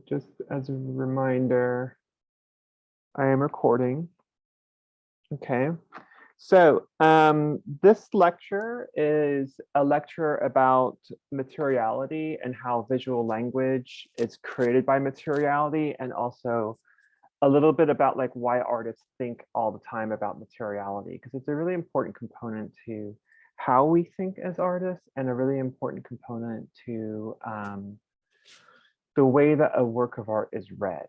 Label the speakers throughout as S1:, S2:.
S1: Just as a reminder, I am recording. Okay. So this lecture is a lecture about materiality and how visual language is created by materiality, and also a little bit about like why artists think all the time about materiality, because it's a really important component to how we think as artists and a really important component to the way that a work of art is read.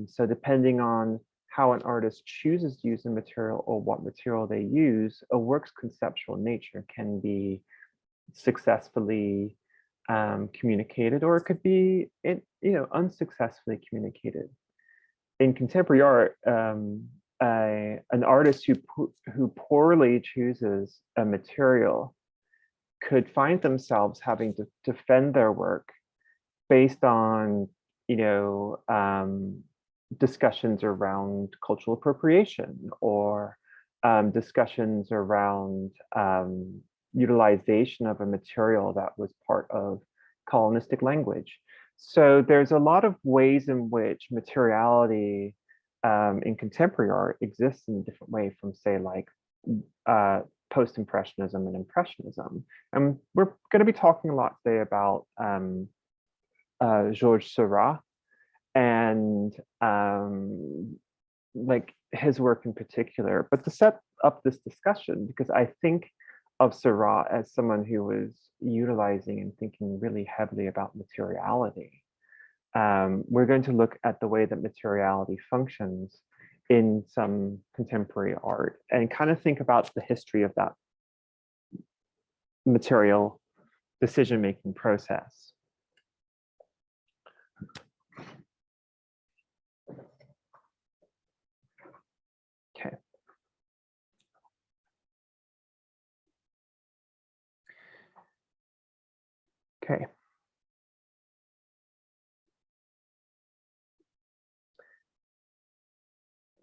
S1: So depending on how an artist chooses to use a material or what material they use, a work's conceptual nature can be successfully communicated, or it could be unsuccessfully communicated. In contemporary art, an artist who poorly chooses a material could find themselves having to defend their work based on discussions around cultural appropriation, or discussions around utilization of a material that was part of colonistic language. So there's a lot of ways in which materiality in contemporary art exists in a different way from, say, like post-impressionism and impressionism. And we're going to be talking a lot today about Georges Seurat and like his work in particular. But to set up this discussion, because I think of Seurat as someone who was utilizing and thinking really heavily about materiality, we're going to look at the way that materiality functions in some contemporary art and kind of think about the history of that material decision-making process. Okay. Okay.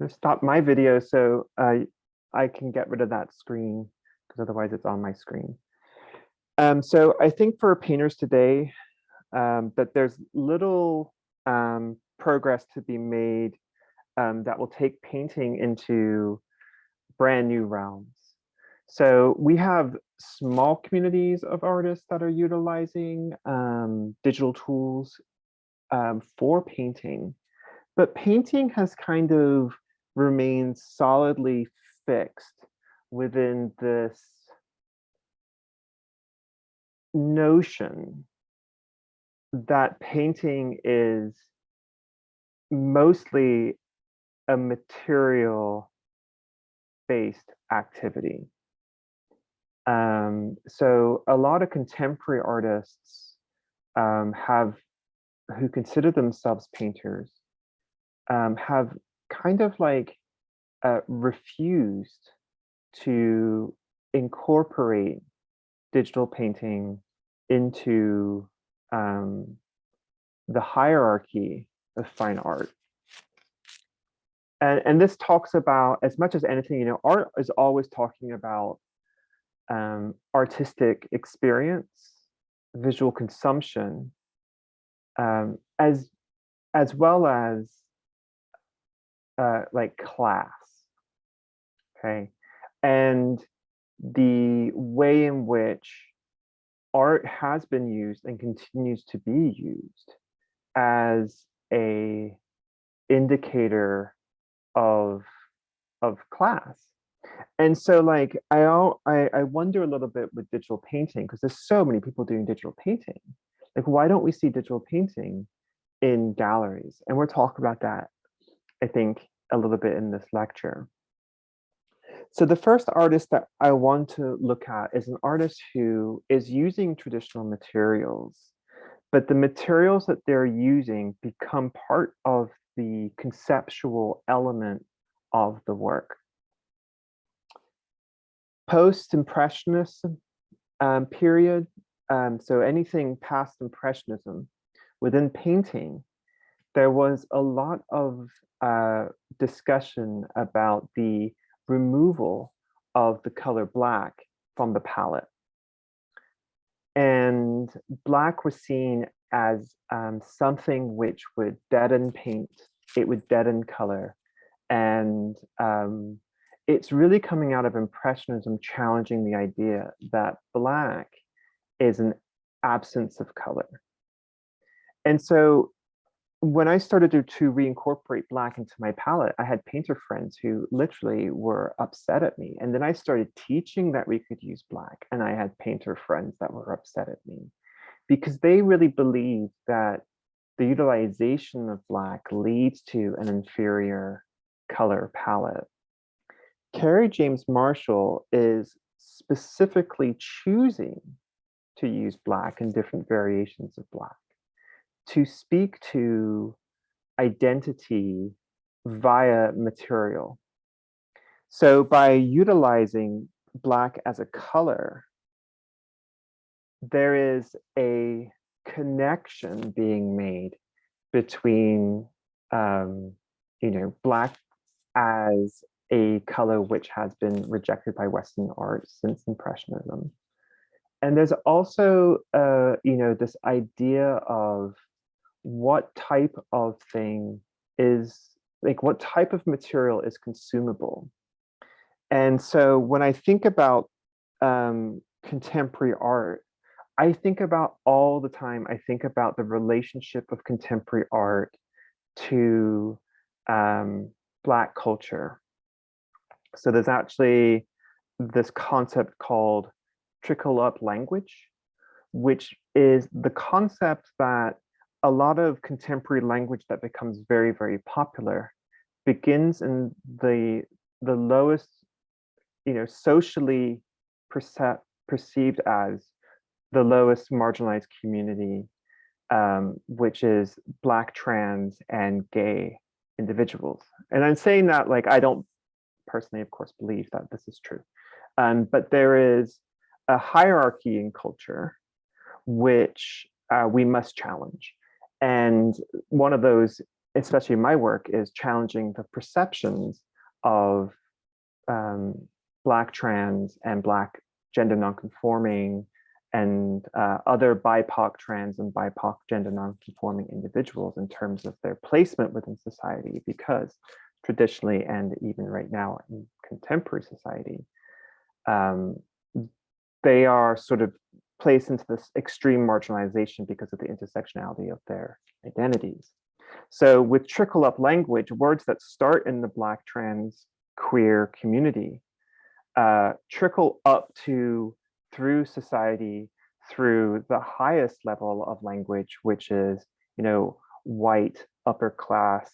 S1: I'm gonna stop my video so I can get rid of that screen, because otherwise it's on my screen. So I think for painters today, that there's little progress to be made that will take painting into brand new realms. So we have small communities of artists that are utilizing digital tools for painting, but painting has kind of remained solidly fixed within this notion that painting is mostly a material based activity. So a lot of contemporary artists who consider themselves painters have kind of like refused to incorporate digital painting into the hierarchy of fine art. And this talks about, as much as anything, art is always talking about artistic experience, visual consumption, as well as like class. Okay. And the way in which art has been used and continues to be used as a indicator of class. And so like I wonder a little bit with digital painting, because there's so many people doing digital painting. Like, why don't we see digital painting in galleries? And we'll talk about that, I think, a little bit in this lecture. So the first artist that I want to look at is an artist who is using traditional materials, but the materials that they're using become part of the conceptual element of the work. Post-impressionist period, so anything past impressionism, within painting, there was a lot of discussion about the removal of the color black from the palette. And black was seen as something which would deaden paint, it would deaden color. And it's really coming out of Impressionism, challenging the idea that Black is an absence of color. And so when I started to reincorporate Black into my palette, I had painter friends who literally were upset at me. And then I started teaching that we could use Black, and I had painter friends that were upset at me because they really believed that the utilization of Black leads to an inferior color palette. Kerry James Marshall is specifically choosing to use Black and different variations of Black to speak to identity via material. So by utilizing Black as a color, there is a connection being made between, Black as a color which has been rejected by Western art since Impressionism. And there's also, this idea of what type of thing is, like, what type of material is consumable. And so when I think about contemporary art, I think about all the time, I think about the relationship of contemporary art to Black culture. So there's actually this concept called trickle up language, which is the concept that a lot of contemporary language that becomes very, very popular begins in the lowest, socially perceived as the lowest marginalized community, which is Black, trans, and gay individuals. And I'm saying that, like, I don't personally, of course, believe that this is true. But there is a hierarchy in culture which we must challenge. And one of those, especially in my work, is challenging the perceptions of Black, trans, and Black gender nonconforming and other BIPOC trans and BIPOC gender nonconforming individuals in terms of their placement within society, because traditionally and even right now in contemporary society, they are sort of placed into this extreme marginalization because of the intersectionality of their identities. So with trickle up language, words that start in the Black, trans, queer community trickle up to through society, through the highest level of language, which is, white, upper class,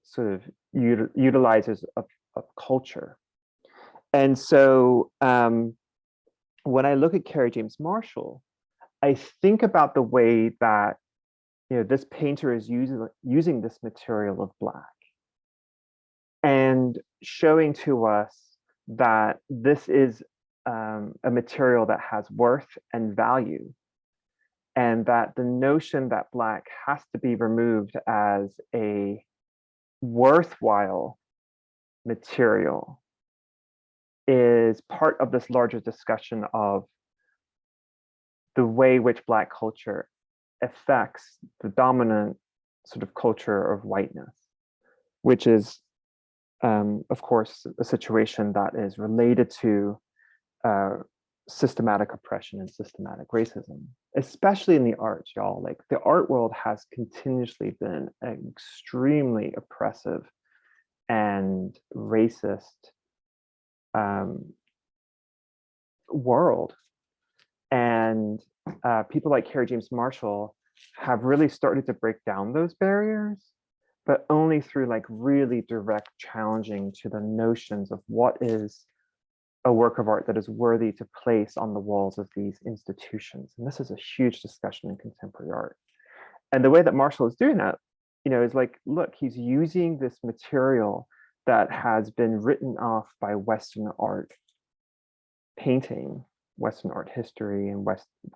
S1: sort of utilizers of culture. And so when I look at Kerry James Marshall, I think about the way that this painter is using this material of Black and showing to us that this is a material that has worth and value, and that the notion that Black has to be removed as a worthwhile material is part of this larger discussion of the way which Black culture affects the dominant sort of culture of whiteness, which is, of course, a situation that is related to systematic oppression and systematic racism, especially in the arts, y'all. Like, the art world has continuously been an extremely oppressive and racist world. And people like Kerry James Marshall have really started to break down those barriers, but only through like really direct challenging to the notions of what is a work of art that is worthy to place on the walls of these institutions. And this is a huge discussion in contemporary art. And the way that Marshall is doing that, is like, look, he's using this material that has been written off by Western art painting, Western art history, and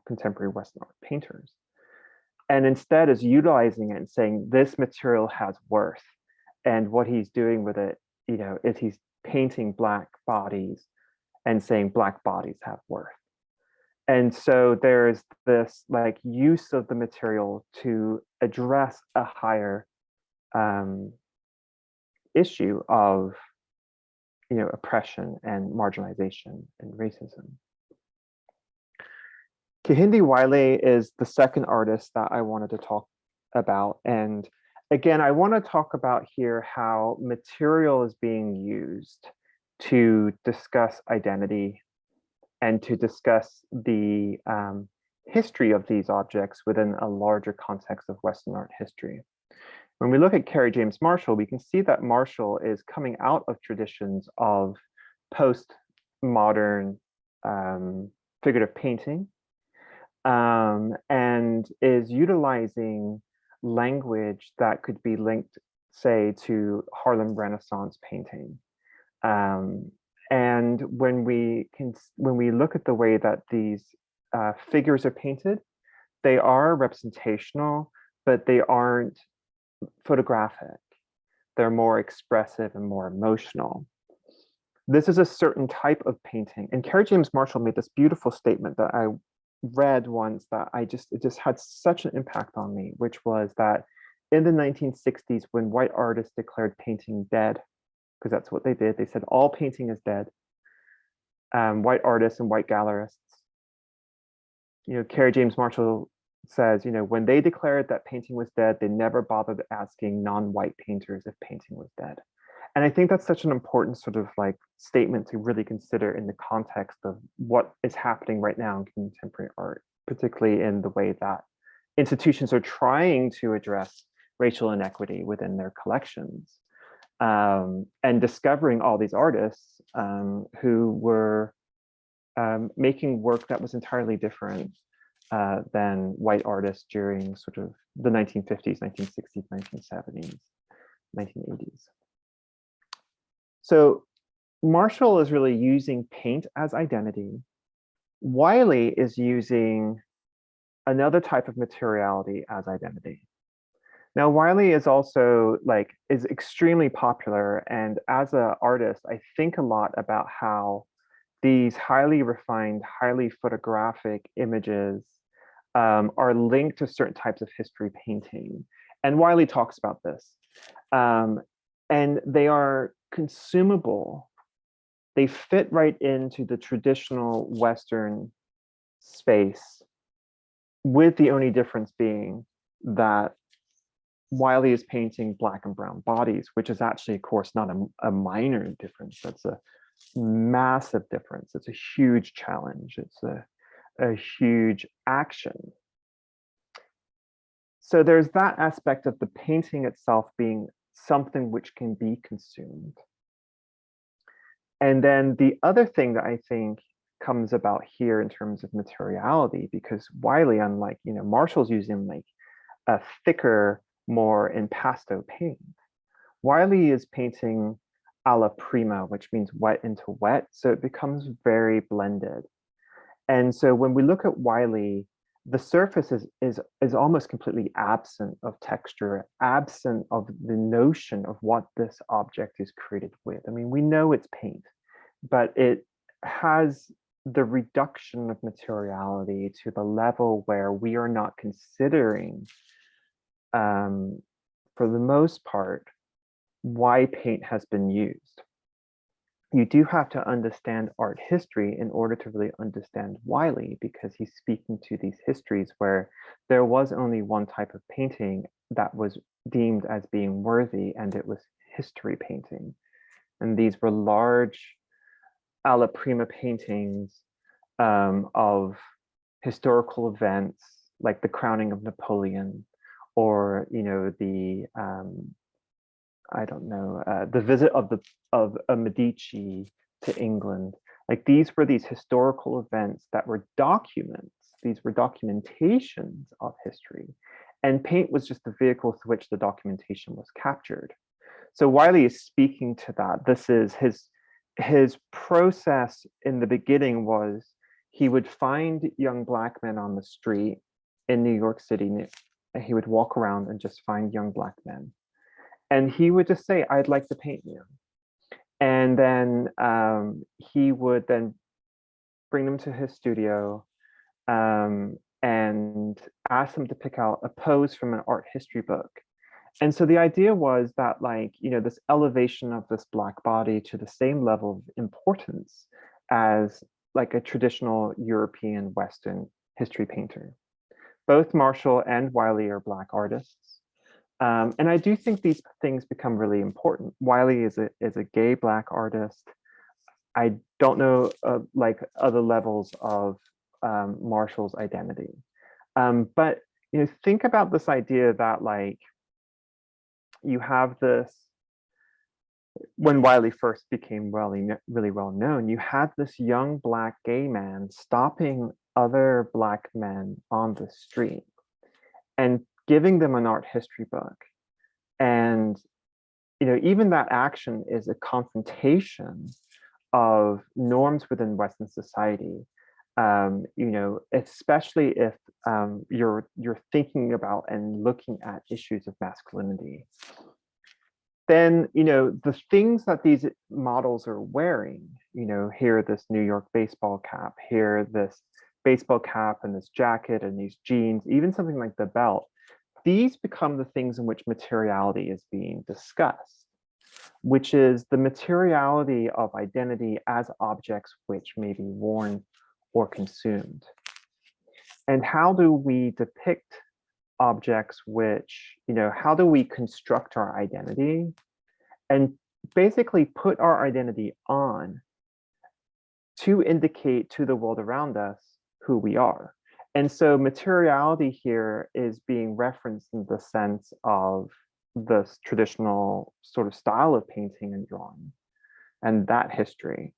S1: contemporary Western art painters. And instead is utilizing it and saying this material has worth. And what he's doing with it, is he's painting Black bodies and saying Black bodies have worth. And so there's this like use of the material to address a higher issue of oppression and marginalization and racism. Kehinde Wiley is the second artist that I wanted to talk about. And again, I want to talk about here how material is being used to discuss identity and to discuss the history of these objects within a larger context of Western art history. When we look at Kerry James Marshall, we can see that Marshall is coming out of traditions of post-modern figurative painting, and is utilizing language that could be linked, say, to Harlem Renaissance painting. And when we look at the way that these figures are painted, they are representational, but they aren't photographic. They're more expressive and more emotional. This is a certain type of painting. And Kerry James Marshall made this beautiful statement that I read once that it just had such an impact on me, which was that in the 1960s, when white artists declared painting dead, because that's what they did, they said all painting is dead, white artists and white gallerists, Kerry James Marshall says, when they declared that painting was dead, they never bothered asking non-white painters if painting was dead. And I think that's such an important sort of like statement to really consider in the context of what is happening right now in contemporary art, particularly in the way that institutions are trying to address racial inequity within their collections, and discovering all these artists who were making work that was entirely different than white artists during sort of the 1950s, 1960s, 1970s, 1980s. So Marshall is really using paint as identity. Wiley is using another type of materiality as identity. Now, Wiley is also is extremely popular. And as an artist, I think a lot about how these highly refined, highly photographic images are linked to certain types of history painting. And Wiley talks about this. And they are consumable. They fit right into the traditional Western space, with the only difference being that Wiley is painting Black and brown bodies, which is actually, of course, not a minor difference. That's a massive difference. It's a huge challenge. It's a huge action. So there's that aspect of the painting itself being something which can be consumed. And then the other thing that I think comes about here in terms of materiality, because Wiley, unlike Marshall's using a thicker, more impasto paint, Wiley is painting alla prima, which means wet into wet. So it becomes very blended. And so when we look at Wiley, the surface is almost completely absent of texture, absent of the notion of what this object is created with. I mean, we know it's paint, but it has the reduction of materiality to the level where we are not considering, for the most part, why paint has been used. You do have to understand art history in order to really understand Wiley, because he's speaking to these histories where there was only one type of painting that was deemed as being worthy, and it was history painting. And these were large alla prima paintings of historical events like the crowning of Napoleon, or the visit of a Medici to England. Like, these were these historical events that were documents. These were documentations of history, and paint was just the vehicle through which the documentation was captured. So Wiley is speaking to that. This is his process in the beginning was he would find young Black men on the street in New York City. And he would walk around and just find young Black men. And he would just say, I'd like to paint you. And then he would then bring them to his studio and asked them to pick out a pose from an art history book. And so the idea was that, like, this elevation of this Black body to the same level of importance as like a traditional European Western history painter. Both Marshall and Wiley are Black artists. And I do think these things become really important. Wiley is a gay Black artist. I don't know like other levels of Marshall's identity. But think about this idea that, like, you have this, when Wiley first became really well known, you had this young Black gay man stopping other Black men on the street and giving them an art history book. And even that action is a confrontation of norms within Western society. Especially if you're thinking about and looking at issues of masculinity. Then the things that these models are wearing, here this New York baseball cap, here this baseball cap and this jacket and these jeans, even something like the belt, these become the things in which materiality is being discussed, which is the materiality of identity as objects which may be worn or consumed. And how do we depict objects which, how do we construct our identity and basically put our identity on to indicate to the world around us who we are? And so materiality here is being referenced in the sense of this traditional sort of style of painting and drawing and that history.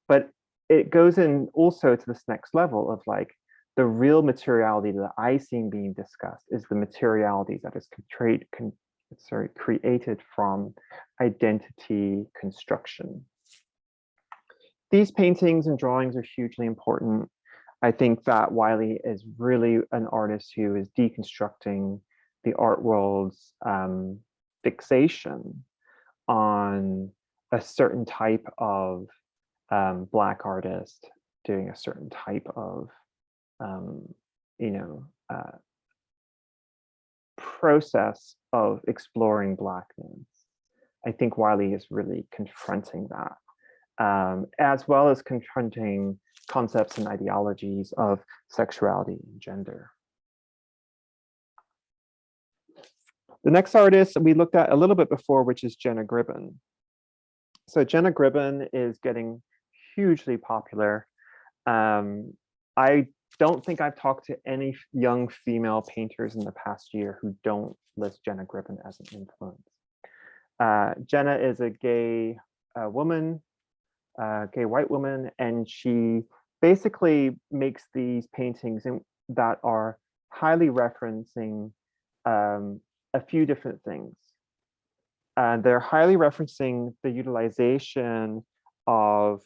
S1: But it goes in also to this next level of, like, the real materiality that I see being discussed is the materiality that is created from identity construction. These paintings and drawings are hugely important. I think that Wiley is really an artist who is deconstructing the art world's fixation on a certain type of Black artist doing a certain type of process of exploring Blackness. I think Wiley is really confronting that, as well as confronting concepts and ideologies of sexuality and gender. The next artist we looked at a little bit before, which is Jenna Gribben. So Jenna Gribben is getting hugely popular. I don't think I've talked to any young female painters in the past year who don't list Jenna Gribben as an influence. Jenna is a gay woman, gay white woman, and she basically makes these paintings that are highly referencing a few different things. They're highly referencing the utilization of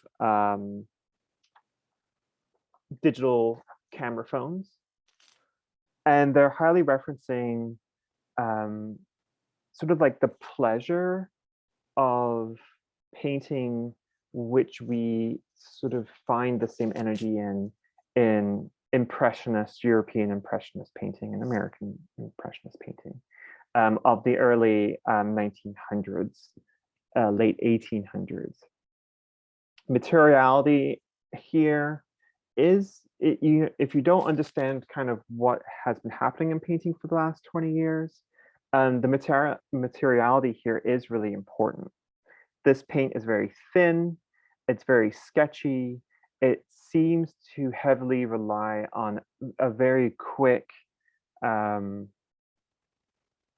S1: digital camera phones, and they're highly referencing sort of like the pleasure of painting, which we sort of find the same energy in impressionist, European impressionist painting and American impressionist painting of the early 1900s, late 1800s. Materiality here is, if you don't understand kind of what has been happening in painting for the last 20 years, the materiality here is really important. This paint is very thin, it's very sketchy, it seems to heavily rely on a very quick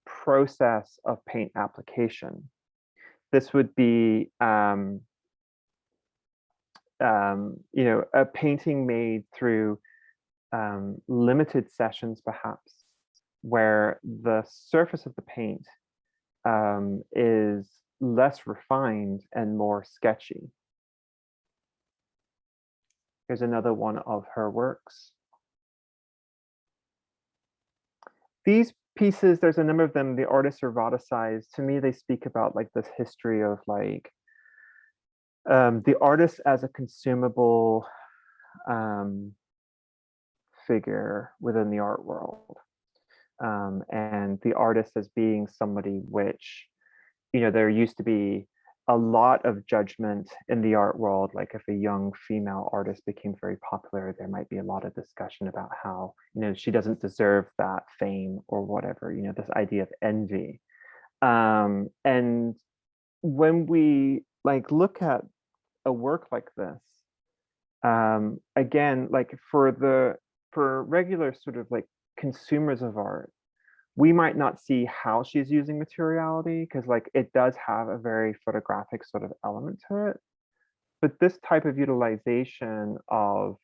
S1: process of paint application. This would be a painting made through limited sessions, perhaps, where the surface of the paint is less refined and more sketchy. Here's another one of her works. These pieces, there's a number of them, the artists are eroticized. To me, they speak about like this history of like the artist as a consumable figure within the art world. And the artist as being somebody which, there used to be a lot of judgment in the art world. Like if a young female artist became very popular, there might be a lot of discussion about how, she doesn't deserve that fame or whatever, this idea of envy. And when we look at a work like this, again, like for regular sort of consumers of art, we might not see how she's using materiality because it does have a very photographic sort of element to it. But this type of utilization of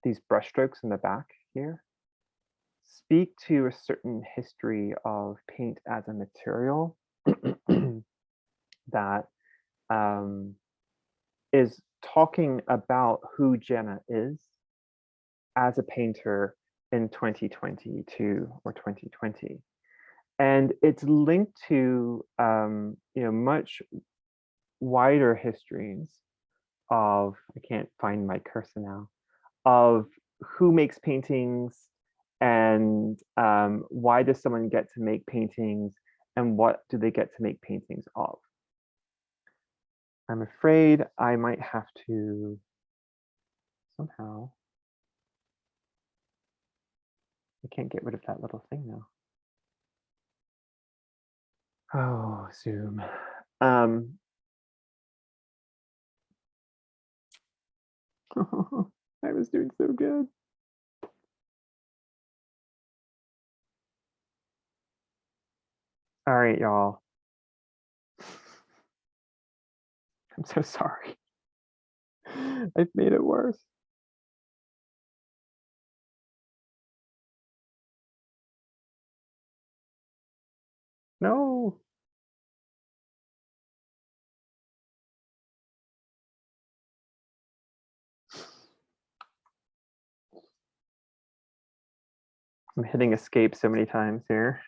S1: these brushstrokes in the back here speak to a certain history of paint as a material that is talking about who Jenna is as a painter in 2022 or 2020. And it's linked to much wider histories of, I can't find my cursor now, of who makes paintings and why does someone get to make paintings and what do they get to make paintings of. I'm afraid I might have to somehow, I can't get rid of that little thing now. Oh, Zoom. I was doing so good. All right, y'all. I'm so sorry. I've made it worse. No. I'm hitting escape so many times here.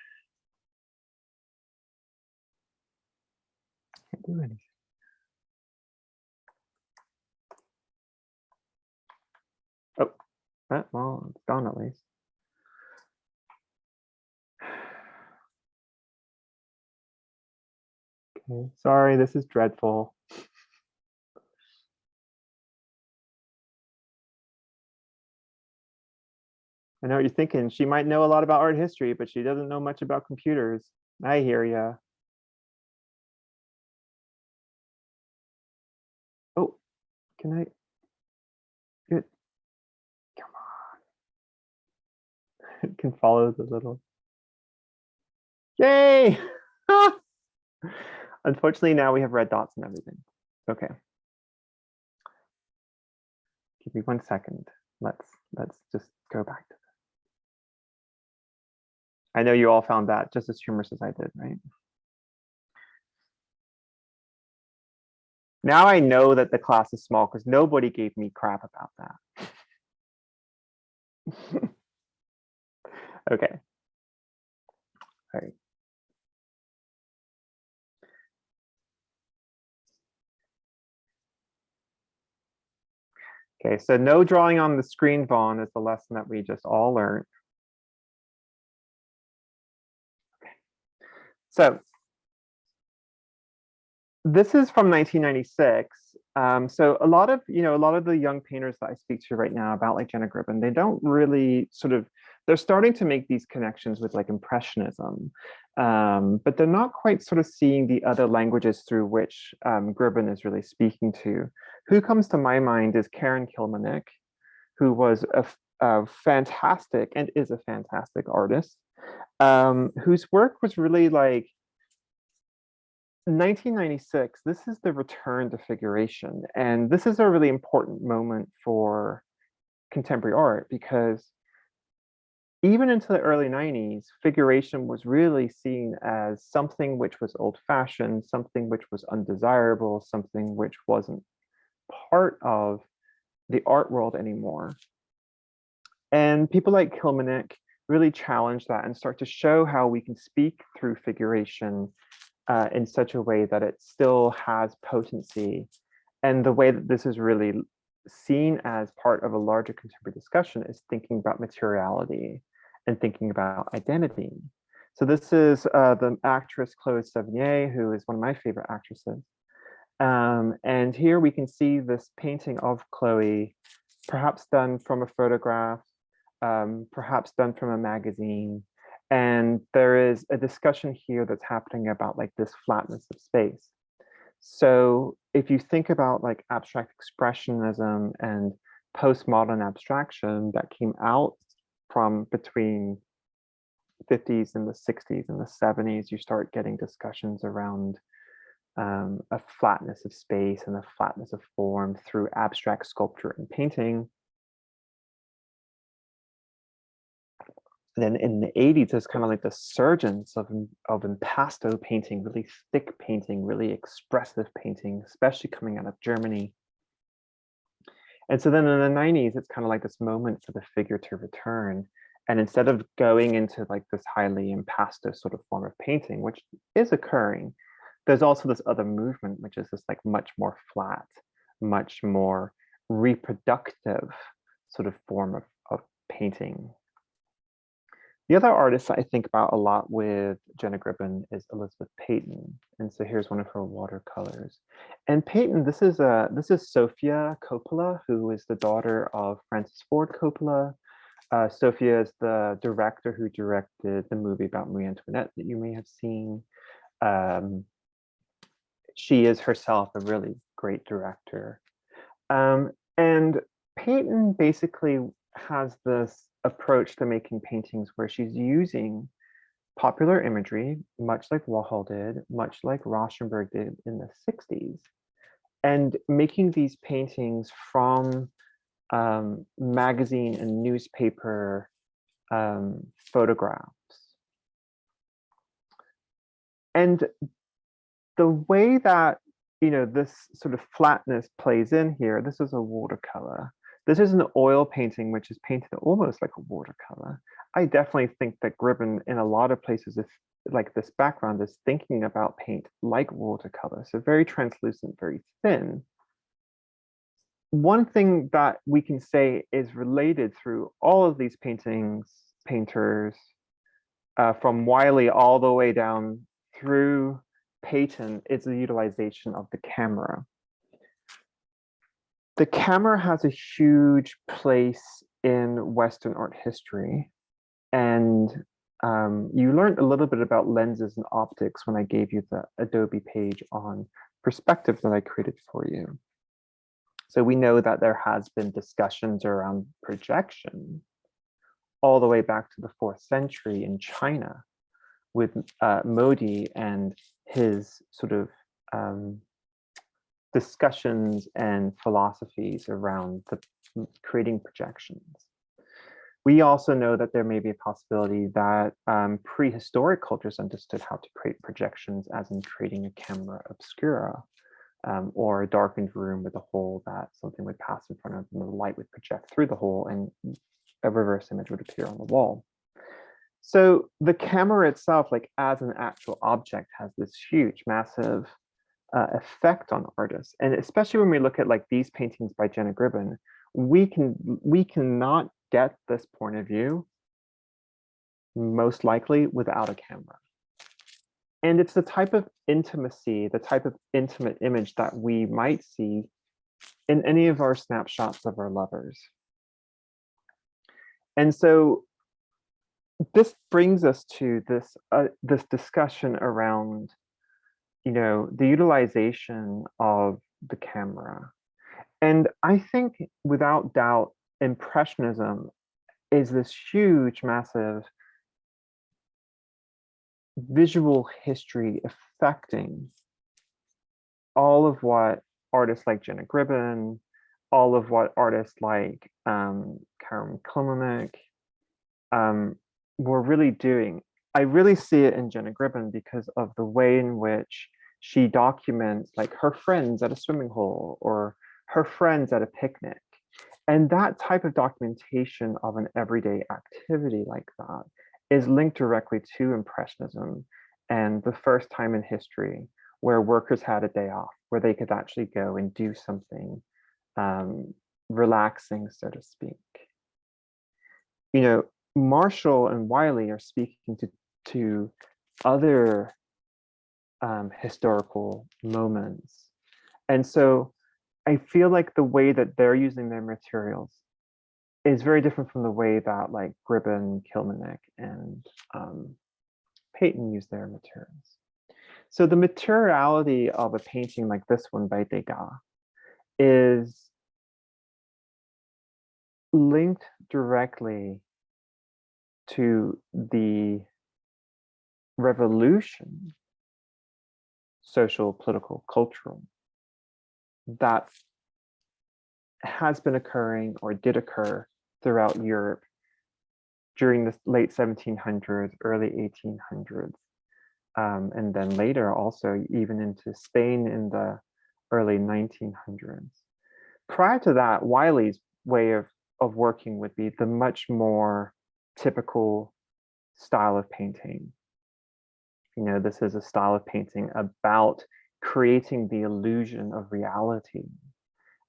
S1: Can't do anything. Oh, well, it's gone at least. Okay, sorry, this is dreadful. I know what you're thinking. She might know a lot about art history, but she doesn't know much about computers. I hear ya. Oh, can I? Good. Come on. It can follow the little. Yay! Unfortunately, now we have red dots and everything. Okay. Give me 1 second. Let's just go back to this. I know you all found that just as humorous as I did, right? Now I know that the class is small because nobody gave me crap about that. Okay. All right. Okay, so no drawing on the screen, Vaughn, is the lesson that we just all learned. Okay. So this is from 1996. So a lot of the young painters that I speak to right now about Jenna Gribben, they don't really they're starting to make these connections with Impressionism, but they're not quite seeing the other languages through which Gribben is really speaking to. Who comes to my mind is Karen Kilmanik, who was a fantastic and is a fantastic artist, whose work was really 1996, this is the return to figuration. And this is a really important moment for contemporary art because even into the early 90s, figuration was really seen as something which was old-fashioned, something which was undesirable, something which wasn't part of the art world anymore. And people like Kilmanik really challenge that and start to show how we can speak through figuration in such a way that it still has potency. And the way that this is really seen as part of a larger contemporary discussion is thinking about materiality and thinking about identity. So this is the actress Chloe Sevigny, who is one of my favorite actresses. And here we can see this painting of Chloe, perhaps done from a photograph, perhaps done from a magazine. And there is a discussion here that's happening about like this flatness of space. So if you think about like abstract expressionism and postmodern abstraction that came out from between 50s and the 60s and the 70s, you start getting discussions around a flatness of space and a flatness of form through abstract sculpture and painting. And then in the 80s, there's kind of like the surgence of impasto painting, really thick painting, really expressive painting, especially coming out of Germany. And so then in the 90s, it's kind of like this moment for the figure to return. And instead of going into like this highly impasto sort of form of painting, which is occurring, there's also this other movement, which is this like much more flat, much more reproductive sort of form of painting. The other artist I think about a lot with Jenna Gribbon is Elizabeth Peyton. And so here's one of her watercolors. And Peyton, this is Sofia Coppola, who is the daughter of Francis Ford Coppola. Sofia is the director who directed the movie about Marie Antoinette that you may have seen. She is herself a really great director. And Peyton basically has this approach to making paintings where she's using popular imagery, much like Warhol did, much like Rauschenberg did in the 60s, and making these paintings from magazine and newspaper photographs. And the way that, you know, this sort of flatness plays in here, this is a watercolor. This is an oil painting, which is painted almost like a watercolor. I definitely think that Gribbon in a lot of places, is like this background is thinking about paint like watercolor. So very translucent, very thin. One thing that we can say is related through all of these painters, from Wiley all the way down through Peyton, is the utilization of the camera. The camera has a huge place in Western art history. And you learned a little bit about lenses and optics when I gave you the Adobe page on perspective that I created for you. So we know that there has been discussions around projection all the way back to the 4th century in China with Modi and his sort of discussions and philosophies around creating projections. We also know that there may be a possibility that prehistoric cultures understood how to create projections, as in creating a camera obscura, or a darkened room with a hole that something would pass in front of, and the light would project through the hole and a reverse image would appear on the wall. So the camera itself, like as an actual object, has this huge, massive effect on artists. And especially when we look at like these paintings by Jenna Gribbon, we cannot get this point of view most likely without a camera. And it's the type of intimacy, the type of intimate image that we might see in any of our snapshots of our lovers. And so this brings us to this this discussion around, you know, the utilization of the camera. And I think without doubt, Impressionism is this huge, massive visual history affecting all of what artists like Jenna Gribbon, all of what artists like Karen Klimenek were really doing. I really see it in Jenna Gribbon because of the way in which she documents like her friends at a swimming hole or her friends at a picnic. And that type of documentation of an everyday activity like that is linked directly to Impressionism and the first time in history where workers had a day off, where they could actually go and do something relaxing, so to speak. You know, Marshall and Wiley are speaking to other historical moments. And so I feel like the way that they're using their materials is very different from the way that like Gribben, Kilmarnock, and Peyton use their materials. So the materiality of a painting like this one by Degas is linked directly to the revolution, social, political, cultural, that has been occurring or did occur throughout Europe during the late 1700s, early 1800s, and then later also even into Spain in the early 1900s. Prior to that, Wiley's way of working would be the much more typical style of painting. You know, this is a style of painting about creating the illusion of reality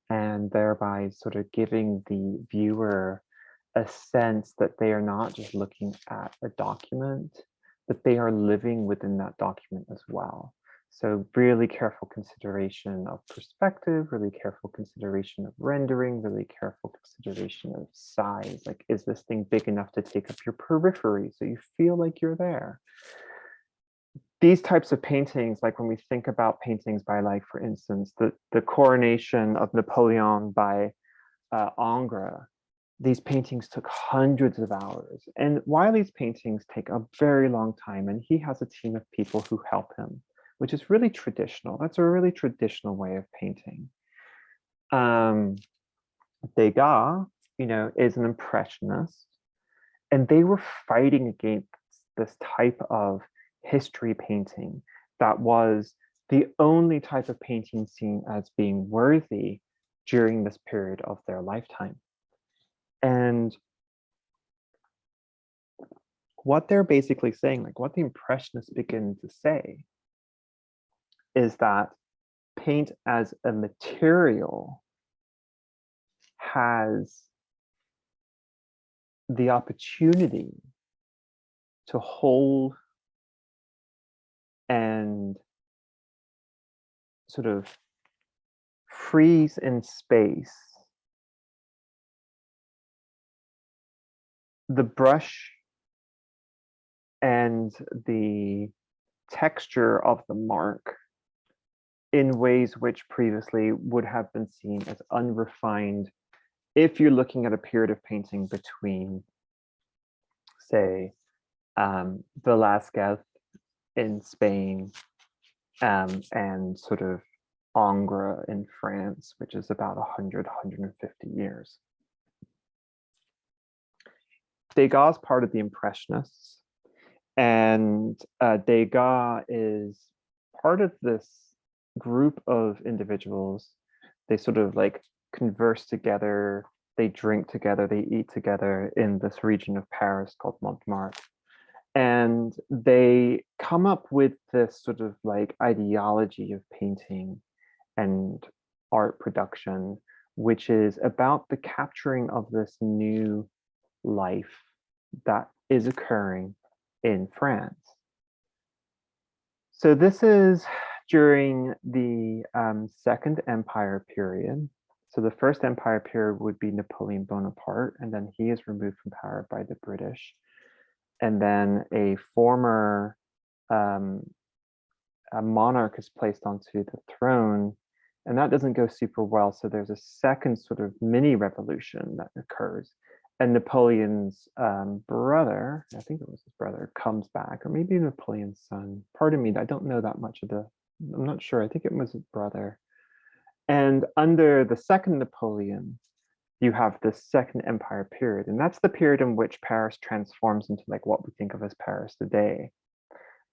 S1: and thereby sort of giving the viewer a sense that they are not just looking at a document, but they are living within that document as well. So really careful consideration of perspective, really careful consideration of rendering, really careful consideration of size. Like, is this thing big enough to take up your periphery so you feel like you're there? These types of paintings, like when we think about paintings by, like, for instance, the coronation of Napoleon by Ingres, these paintings took hundreds of hours. And Wiley's paintings take a very long time, and he has a team of people who help him, which is really traditional. That's a really traditional way of painting. Degas, you know, is an impressionist, and they were fighting against this type of history painting that was the only type of painting seen as being worthy during this period of their lifetime. And what they're basically saying, like what the Impressionists begin to say, is that paint as a material has the opportunity to hold and sort of freeze in space the brush and the texture of the mark in ways which previously would have been seen as unrefined if you're looking at a period of painting between, say, Velázquez in Spain and sort of Ingres in France, which is about 100, 150 years. Degas is part of the Impressionists, and Degas is part of this group of individuals. They sort of like converse together, they drink together, they eat together in this region of Paris called Montmartre. And they come up with this sort of like ideology of painting and art production, which is about the capturing of this new life that is occurring in France. So this is during the Second Empire period. So the First Empire period would be Napoleon Bonaparte, and then he is removed from power by the British. And then a former a monarch is placed onto the throne, and that doesn't go super well. So there's a second sort of mini revolution that occurs. And Napoleon's brother, I think it was his brother, comes back, or maybe Napoleon's son. Pardon me, I don't know that much of I'm not sure. I think it was his brother. And under the second Napoleon, you have the Second Empire period. And that's the period in which Paris transforms into like what we think of as Paris today.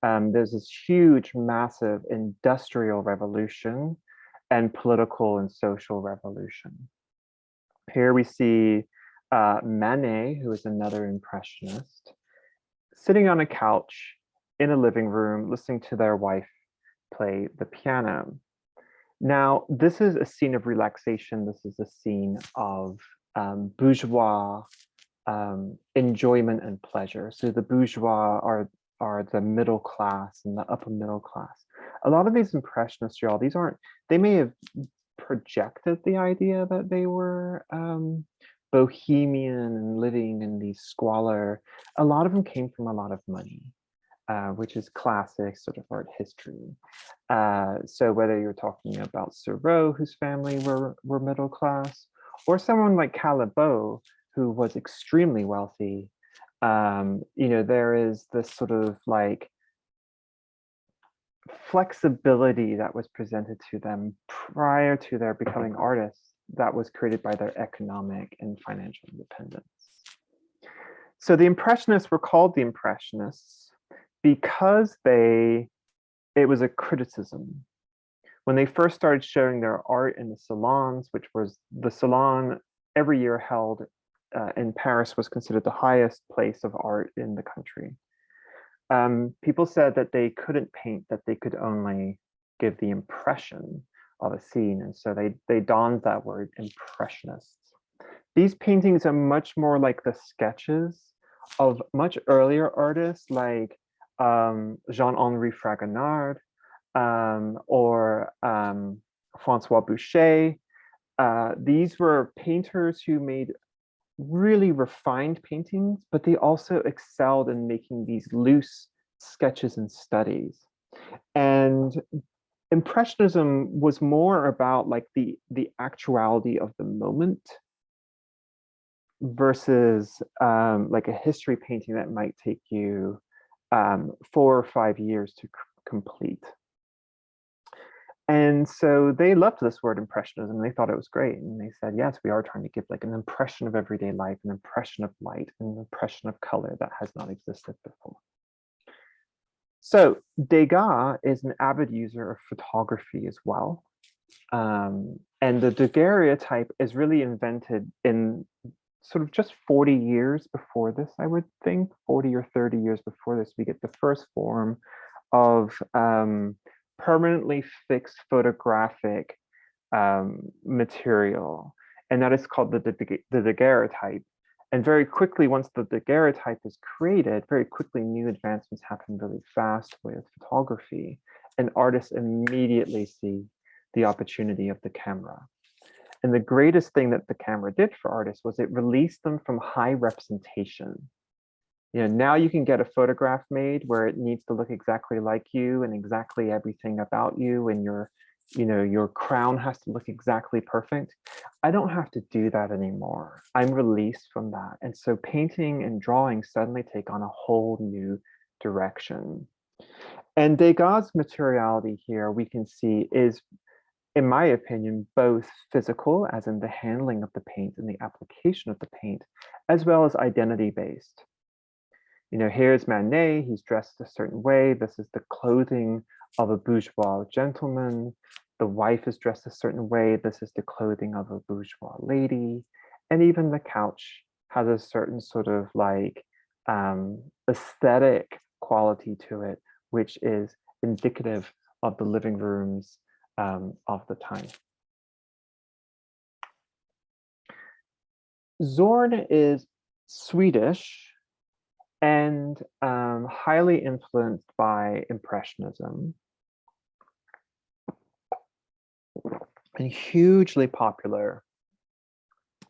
S1: There's this huge, massive industrial revolution and political and social revolution. Here we see Manet, who is another Impressionist, sitting on a couch in a living room, listening to their wife play the piano. Now, this is a scene of relaxation. This is a scene of bourgeois enjoyment and pleasure. So the bourgeois are the middle class and the upper middle class. A lot of these impressionists, y'all, they may have projected the idea that they were bohemian and living in these squalor. A lot of them came from a lot of money, which is classic sort of art history. So whether you're talking about Seurat, whose family were middle class, or someone like Calibo, who was extremely wealthy, there is this sort of like flexibility that was presented to them prior to their becoming artists that was created by their economic and financial independence. So the Impressionists were called the Impressionists because it was a criticism. When they first started showing their art in the salons, which was the salon every year held in Paris was considered the highest place of art in the country. People said that they couldn't paint, that they could only give the impression of a scene. And so they donned that word, impressionists. These paintings are much more like the sketches of much earlier artists like Jean-Henri Fragonard or Francois Boucher. These were painters who made really refined paintings, but they also excelled in making these loose sketches and studies. And Impressionism was more about like the actuality of the moment versus like a history painting that might take you 4 or 5 years to complete. And so they loved this word impressionism. They thought it was great. And they said, yes, we are trying to give like an impression of everyday life, an impression of light, an impression of color that has not existed before. So Degas is an avid user of photography as well. And the daguerreotype is really invented in sort of just 40 years before this, I would think, 40 or 30 years before this, we get the first form of permanently fixed photographic material, and that is called the daguerreotype. And very quickly, once the daguerreotype is created, very quickly new advancements happen really fast with photography, and artists immediately see the opportunity of the camera. And the greatest thing that the camera did for artists was it released them from high representation. Now you can get a photograph made where it needs to look exactly like you and exactly everything about you, and your crown has to look exactly perfect. I don't have to do that anymore. I'm released from that. And so painting and drawing suddenly take on a whole new direction. And Degas' materiality here we can see is, in my opinion, both physical, as in the handling of the paint and the application of the paint, as well as identity-based. Here's Manet, he's dressed a certain way. This is the clothing of a bourgeois gentleman. The wife is dressed a certain way. This is the clothing of a bourgeois lady. And even the couch has a certain sort of like aesthetic quality to it, which is indicative of the living rooms of the time. Zorn is Swedish and highly influenced by Impressionism, and hugely popular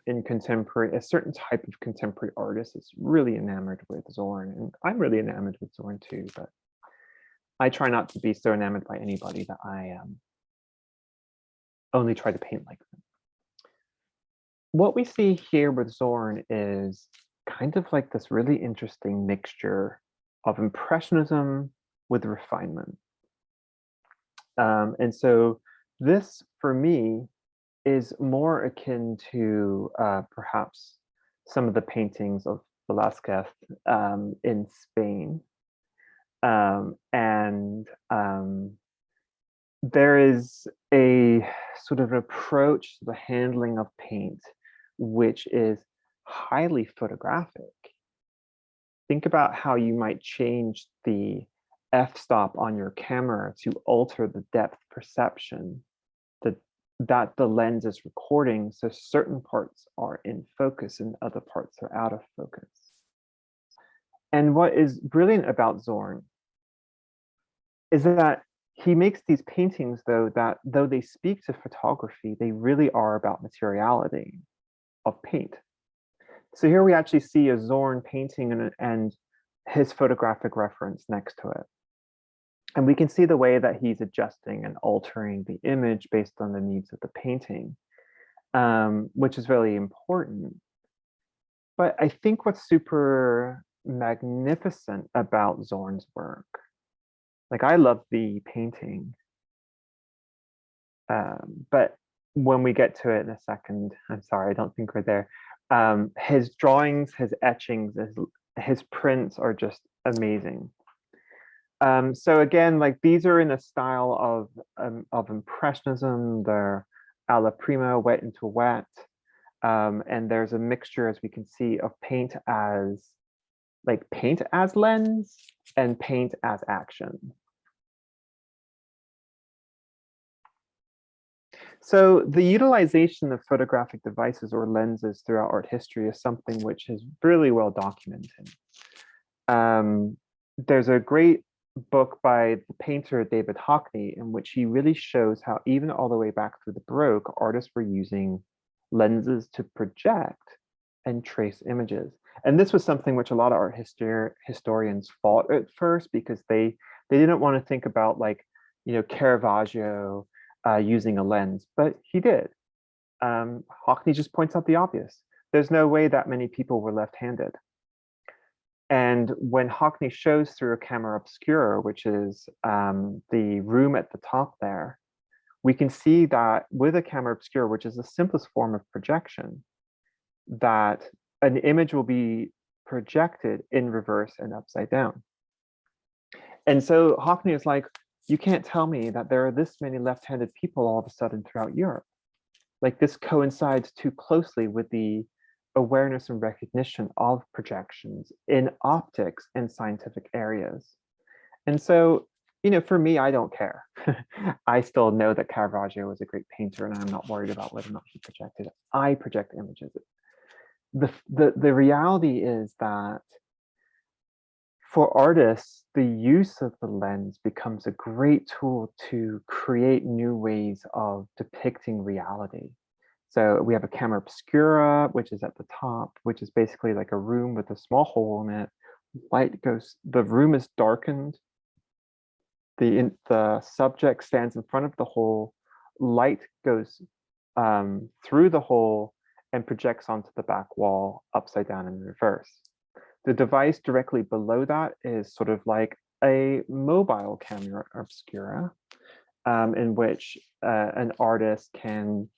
S1: in a certain type of contemporary artist is really enamored with Zorn, and I'm really enamored with Zorn too, but I try not to be so enamored by anybody that I only try to paint like them. What we see here with Zorn is kind of like this really interesting mixture of Impressionism with refinement. And so this, for me, is more akin to perhaps some of the paintings of Velázquez in Spain. There is a sort of approach to the handling of paint, which is highly photographic. Think about how you might change the f-stop on your camera to alter the depth perception, that the lens is recording, so certain parts are in focus and other parts are out of focus. And what is brilliant about Zorn is that he makes these paintings, though, that though they speak to photography, they really are about materiality of paint. So here we actually see a Zorn painting and his photographic reference next to it. And we can see the way that he's adjusting and altering the image based on the needs of the painting, which is really important. But I think what's super magnificent about Zorn's work, like I love the painting, but when we get to it in a second, I'm sorry, I don't think we're there. His drawings, his etchings, his prints are just amazing. So again, like these are in a style of impressionism. They're alla prima, wet into wet, and there's a mixture, as we can see, of paint as lens and paint as action. So the utilization of photographic devices or lenses throughout art history is something which is really well documented. There's a great book by the painter David Hockney in which he really shows how even all the way back through the Baroque, artists were using lenses to project and trace images. And this was something which a lot of art historians fought at first because they didn't want to think about, like, you know, Caravaggio using a lens, but he did. Hockney just points out the obvious. There's no way that many people were left-handed. And when Hockney shows through a camera obscura, which is the room at the top there, we can see that with a camera obscura, which is the simplest form of projection, that an image will be projected in reverse and upside down. And so Hockney is like, you can't tell me that there are this many left-handed people all of a sudden throughout Europe. Like, this coincides too closely with the awareness and recognition of projections in optics and scientific areas. And so, you know, for me, I don't care. I still know that Caravaggio was a great painter, and I'm not worried about whether or not he projected. I project images. The reality is that for artists, the use of the lens becomes a great tool to create new ways of depicting reality. So we have a camera obscura, which is at the top, which is basically like a room with a small hole in it. Light goes, the room is darkened. The subject stands in front of the hole. Light goes through the hole and projects onto the back wall upside down in reverse. The device directly below that is sort of like a mobile camera obscura, in which an artist can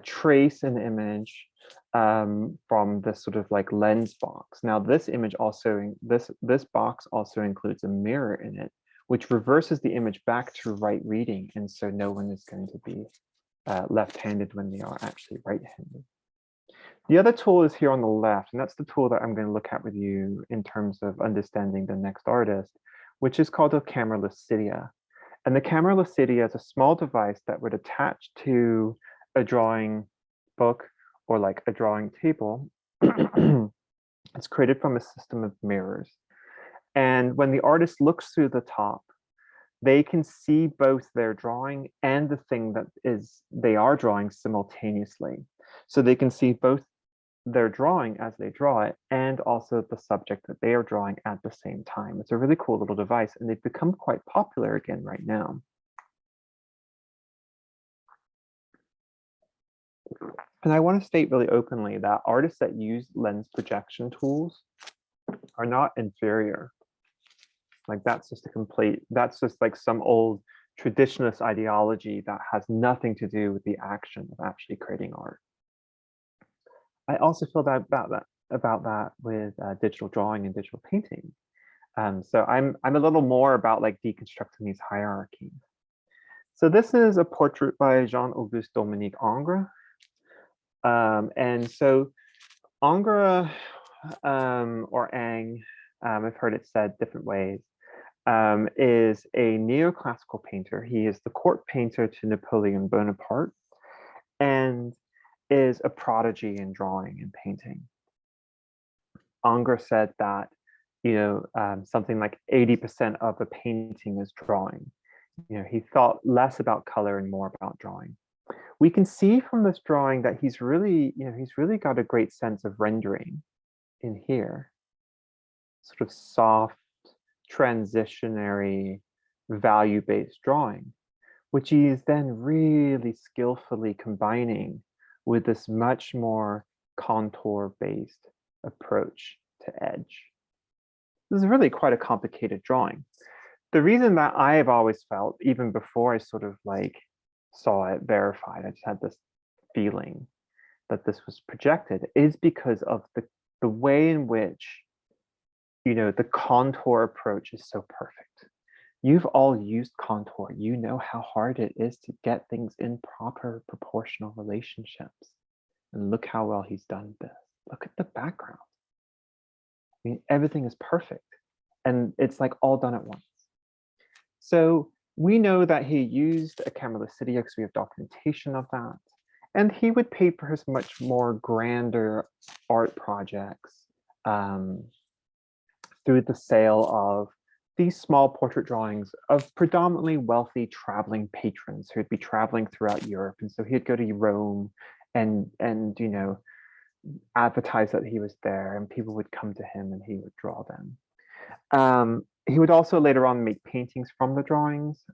S1: trace an image from this sort of like lens box. Now, this image also, this box also includes a mirror in it, which reverses the image back to right reading, and so no one is going to be left-handed when they are actually right-handed. The other tool is here on the left, and that's the tool that I'm going to look at with you in terms of understanding the next artist, which is called a camera lucidia. And the camera lucidia is a small device that would attach to a drawing book or like a drawing table. It's created from a system of mirrors. And when the artist looks through the top, they can see both their drawing and the thing that they are drawing simultaneously. So they can see both their drawing as they draw it and also the subject that they are drawing at the same time. It's a really cool little device, and they've become quite popular again right now. And I want to state really openly that artists that use lens projection tools are not inferior. Like, that's just like some old traditionalist ideology that has nothing to do with the action of actually creating art. I also feel that about that with digital drawing and digital painting. So I'm a little more about like deconstructing these hierarchies. So this is a portrait by Jean-Auguste Dominique Ingres. And so Ingres, or Ang, I've heard it said different ways, is a neoclassical painter. He is the court painter to Napoleon Bonaparte. and is a prodigy in drawing and painting. Unger said that, something like 80% of a painting is drawing. He thought less about color and more about drawing. We can see from this drawing that he's really got a great sense of rendering in here. Sort of soft, transitionary, value-based drawing, which he is then really skillfully combining with this much more contour-based approach to edge. This is really quite a complicated drawing. The reason that I've always felt, even before I sort of like saw it verified, I just had this feeling that this was projected, is because of the way in which, the contour approach is so perfect. You've all used contour. You know how hard it is to get things in proper proportional relationships. And look how well he's done this. Look at the background. I mean, everything is perfect. And it's like all done at once. So we know that he used a camera lucidia because we have documentation of that. And he would pay for his much more grander art projects through the sale of these small portrait drawings of predominantly wealthy traveling patrons who'd be traveling throughout Europe. And so he'd go to Rome and advertise that he was there, and people would come to him and he would draw them. He would also later on make paintings from the drawings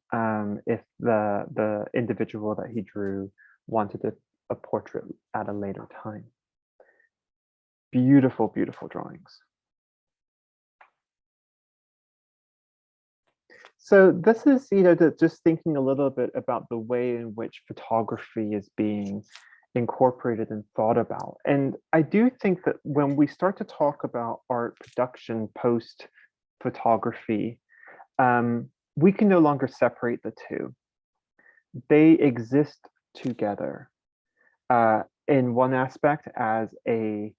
S1: if the individual that he drew wanted a portrait at a later time. Beautiful, beautiful drawings. So this is, just thinking a little bit about the way in which photography is being incorporated and thought about. And I do think that when we start to talk about art production post photography, we can no longer separate the two. They exist together in one aspect as a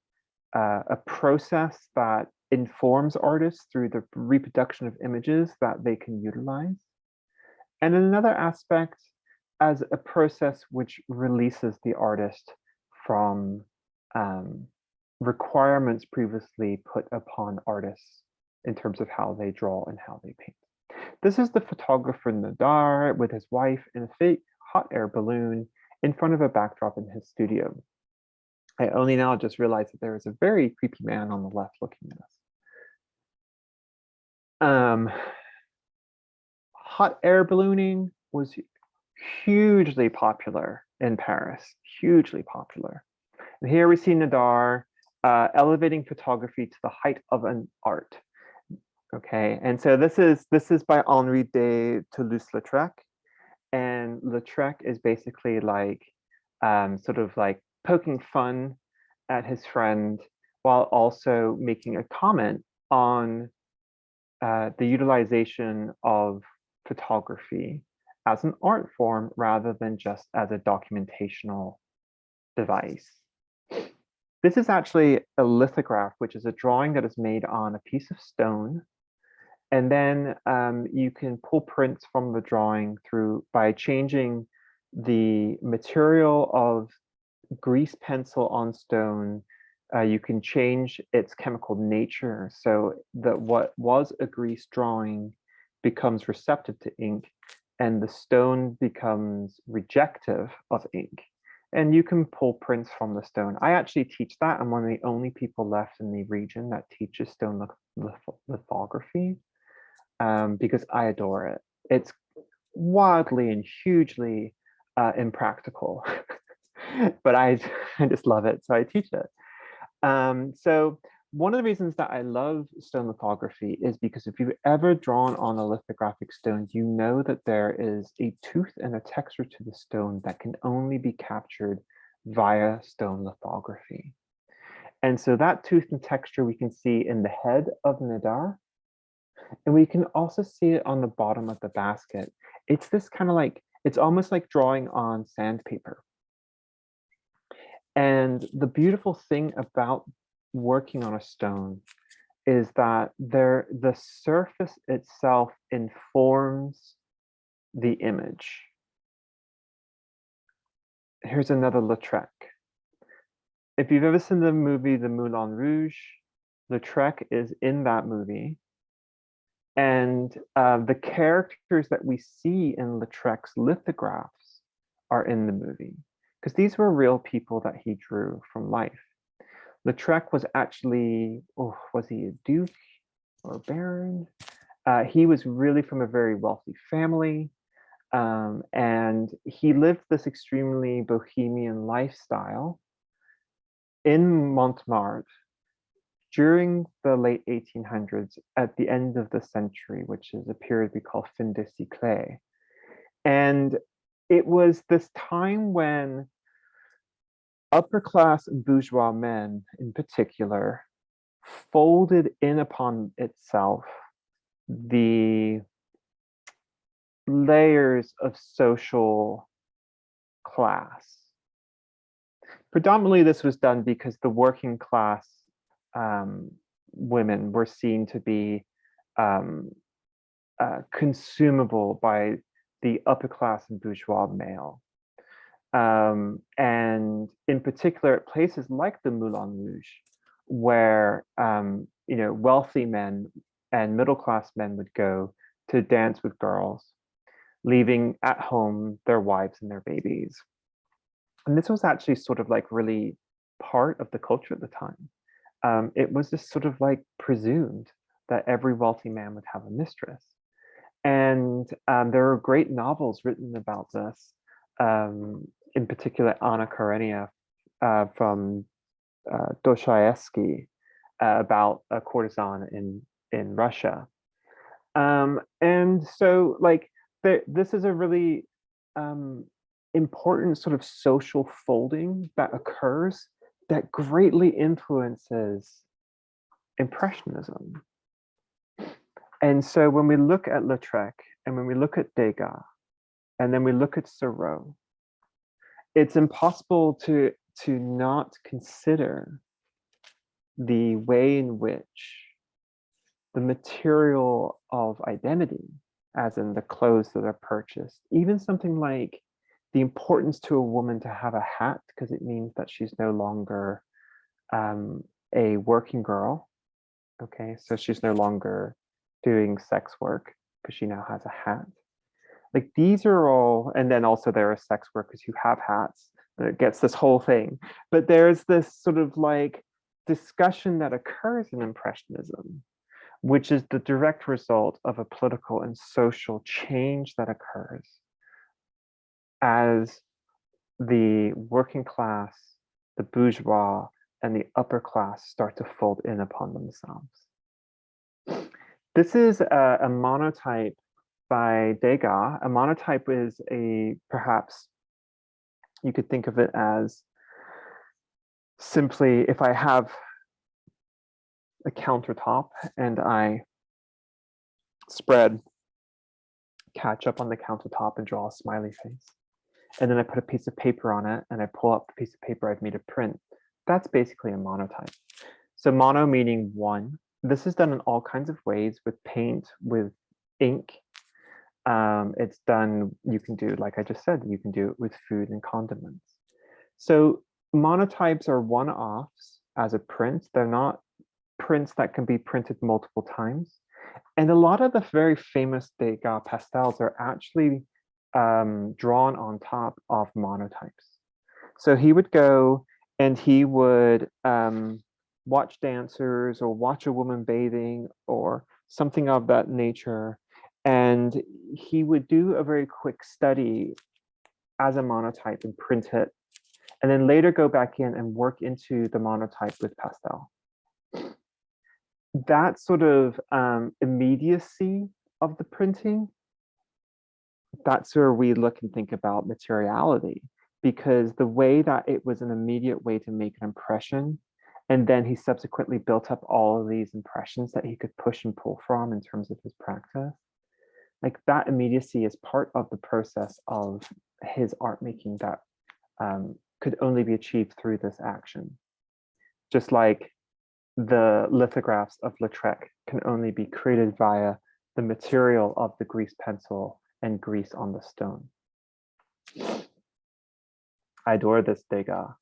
S1: process that informs artists through the reproduction of images that they can utilize. And in another aspect, as a process which releases the artist from requirements previously put upon artists in terms of how they draw and how they paint. This is the photographer Nadar with his wife in a fake hot air balloon in front of a backdrop in his studio. I only now just realized that there is a very creepy man on the left looking at us. Hot air ballooning was hugely popular in Paris, hugely popular. And here we see Nadar elevating photography to the height of an art. Okay, and so this is by Henri de Toulouse-Lautrec, and Lautrec is basically like sort of like poking fun at his friend while also making a comment on the utilization of photography as an art form rather than just as a documentational device. This is actually a lithograph, which is a drawing that is made on a piece of stone. And then you can pull prints from the drawing by changing the material of grease pencil on stone. You can change its chemical nature so that what was a grease drawing becomes receptive to ink, and the stone becomes rejective of ink. And you can pull prints from the stone. I actually teach that. I'm one of the only people left in the region that teaches stone lithography because I adore it. It's wildly and hugely impractical, but I just love it, so I teach it. So one of the reasons that I love stone lithography is because if you've ever drawn on a lithographic stone, you know that there is a tooth and a texture to the stone that can only be captured via stone lithography. And so that tooth and texture we can see in the head of Nadar, and we can also see it on the bottom of the basket. It's this kind of like, it's almost like drawing on sandpaper. And the beautiful thing about working on a stone is that the surface itself informs the image. here's another Lautrec. If you've ever seen the movie The Moulin Rouge, Lautrec is in that movie. And the characters that we see in Lautrec's lithographs are in the movie, because these were real people that he drew from life. Lautrec was actually, was he a duke or a baron? He was really from a very wealthy family. And he lived this extremely bohemian lifestyle in Montmartre during the late 1800s, at the end of the century, which is a period we call fin de siècle. And it was this time when upper class and bourgeois men in particular folded in upon itself the layers of social class. Predominantly, this was done because the working class women were seen to be consumable by the upper class and bourgeois male. And in particular, at places like the Moulin Rouge, where wealthy men and middle-class men would go to dance with girls, leaving at home their wives and their babies. And this was actually sort of like really part of the culture at the time. It was just sort of like presumed that every wealthy man would have a mistress. And there are great novels written about this, in particular Anna Karenina from Dostoevsky about a courtesan in Russia. And so like this is a really important sort of social folding that occurs that greatly influences Impressionism. And so when we look at Lautrec and when we look at Degas and then we look at Seurat, it's impossible to not consider the way in which the material of identity, as in the clothes that are purchased, even something like the importance to a woman to have a hat because it means that she's no longer a working girl. Okay, so she's no longer doing sex work because she now has a hat. Like these are all, and then also there are sex workers who have hats, and it gets this whole thing. But there's this sort of like discussion that occurs in Impressionism, which is the direct result of a political and social change that occurs as the working class, the bourgeois, and the upper class start to fold in upon themselves. This is a monotype by Degas. A monotype is perhaps you could think of it as simply if I have a countertop and I spread ketchup on the countertop and draw a smiley face. And then I put a piece of paper on it and I pull up the piece of paper I've made a print. That's basically a monotype. So mono meaning one. This is done in all kinds of ways with paint, with ink. It's done, you can do, like I just said, you can do it with food and condiments. So monotypes are one-offs as a print. They're not prints that can be printed multiple times. And a lot of the very famous Degas pastels are actually drawn on top of monotypes. So he would go and he would watch dancers or watch a woman bathing or something of that nature. And he would do a very quick study as a monotype and print it, and then later go back in and work into the monotype with pastel. That sort of immediacy of the printing, that's where we look and think about materiality, because the way that it was an immediate way to make an impression, and then he subsequently built up all of these impressions that he could push and pull from in terms of his practice. Like that immediacy is part of the process of his art making that could only be achieved through this action. Just like the lithographs of Lautrec can only be created via the material of the grease pencil and grease on the stone. I adore this Degas.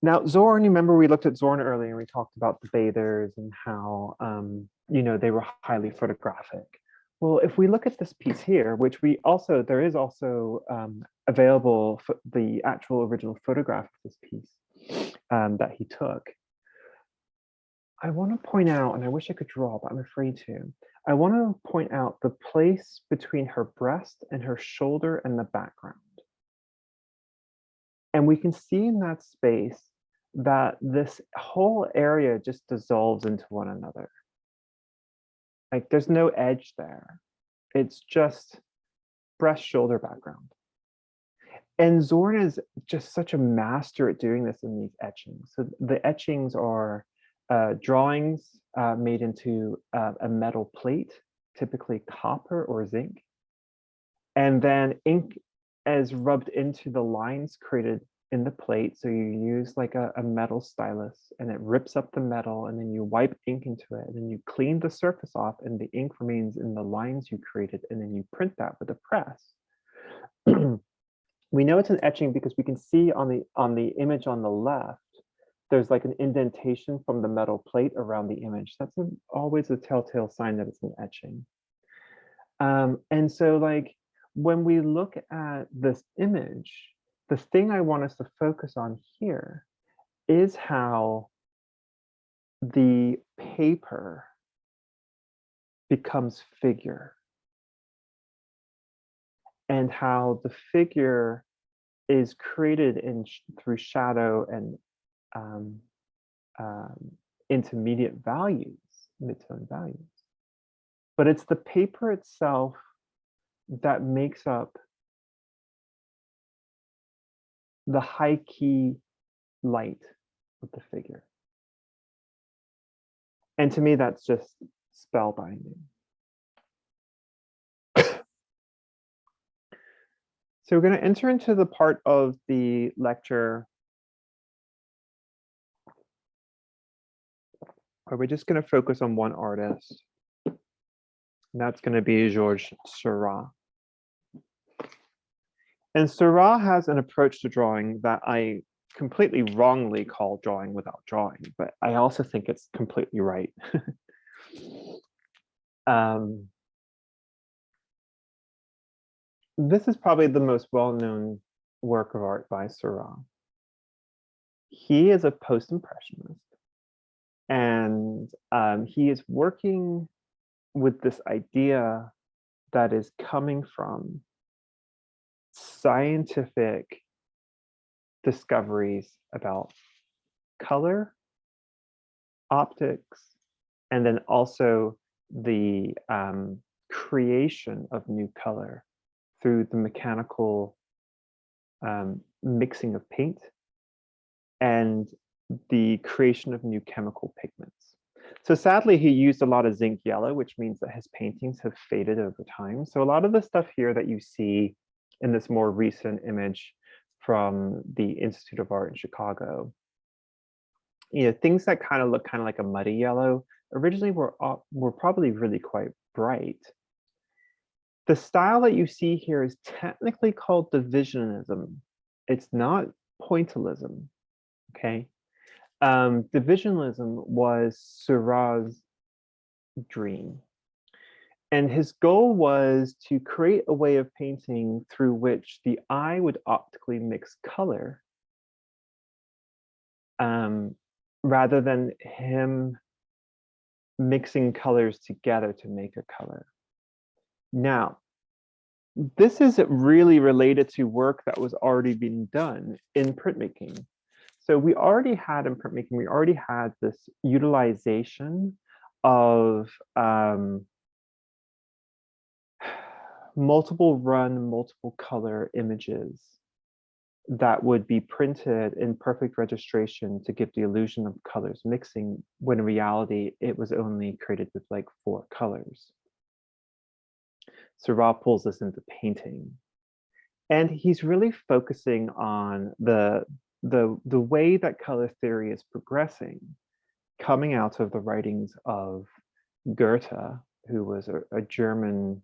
S1: Now, Zorn, you remember we looked at Zorn earlier and we talked about the bathers and how, you know, they were highly photographic. Well, if we look at this piece here, which there is also available for the actual original photograph of this piece that he took. I want to point out, and I wish I could draw, but I'm afraid to. I want to point out the place between her breast and her shoulder and the background. And we can see in that space that this whole area just dissolves into one another. Like there's no edge there. It's just breast, shoulder, background. And Zorn is just such a master at doing this in these etchings. So the etchings are drawings made into a metal plate, typically copper or zinc. And then ink is rubbed into the lines created in the plate. So you use like a metal stylus and it rips up the metal, and then you wipe ink into it, and then you clean the surface off and the ink remains in the lines you created, and then you print that with a press. We know it's an etching because we can see on the image on the left, there's like an indentation from the metal plate around the image. That's always a telltale sign that it's an etching. And so like when we look at this image, the thing I want us to focus on here is how the paper becomes figure, and how the figure is created through shadow and intermediate values, midtone values. But it's the paper itself that makes up the high key light of the figure. And to me, that's just spellbinding. So we're going to enter into the part of the lecture where we're just going to focus on one artist. And that's going to be Georges Seurat. And Seurat has an approach to drawing that I completely wrongly call drawing without drawing, but I also think it's completely right. This is probably the most well-known work of art by Seurat. He is a post-impressionist, and he is working with this idea that is coming from scientific discoveries about color, optics, and then also the creation of new color through the mechanical mixing of paint and the creation of new chemical pigments. So sadly, he used a lot of zinc yellow, which means that his paintings have faded over time. So a lot of the stuff here that you see in this more recent image from the Institute of Art in Chicago, you know, things that kind of look kind of like a muddy yellow originally were probably really quite bright. The style that you see here is technically called divisionism. It's not pointillism, okay? Divisionism was Seurat's dream. And his goal was to create a way of painting through which the eye would optically mix color rather than him mixing colors together to make a color. Now, this is really related to work that was already being done in printmaking. So we already had in printmaking, we already had this utilization of multiple run, multiple color images that would be printed in perfect registration to give the illusion of colors mixing, when in reality, it was only created with like 4 colors. Seurat pulls this into painting. And he's really focusing on the way that color theory is progressing, coming out of the writings of Goethe, who was a German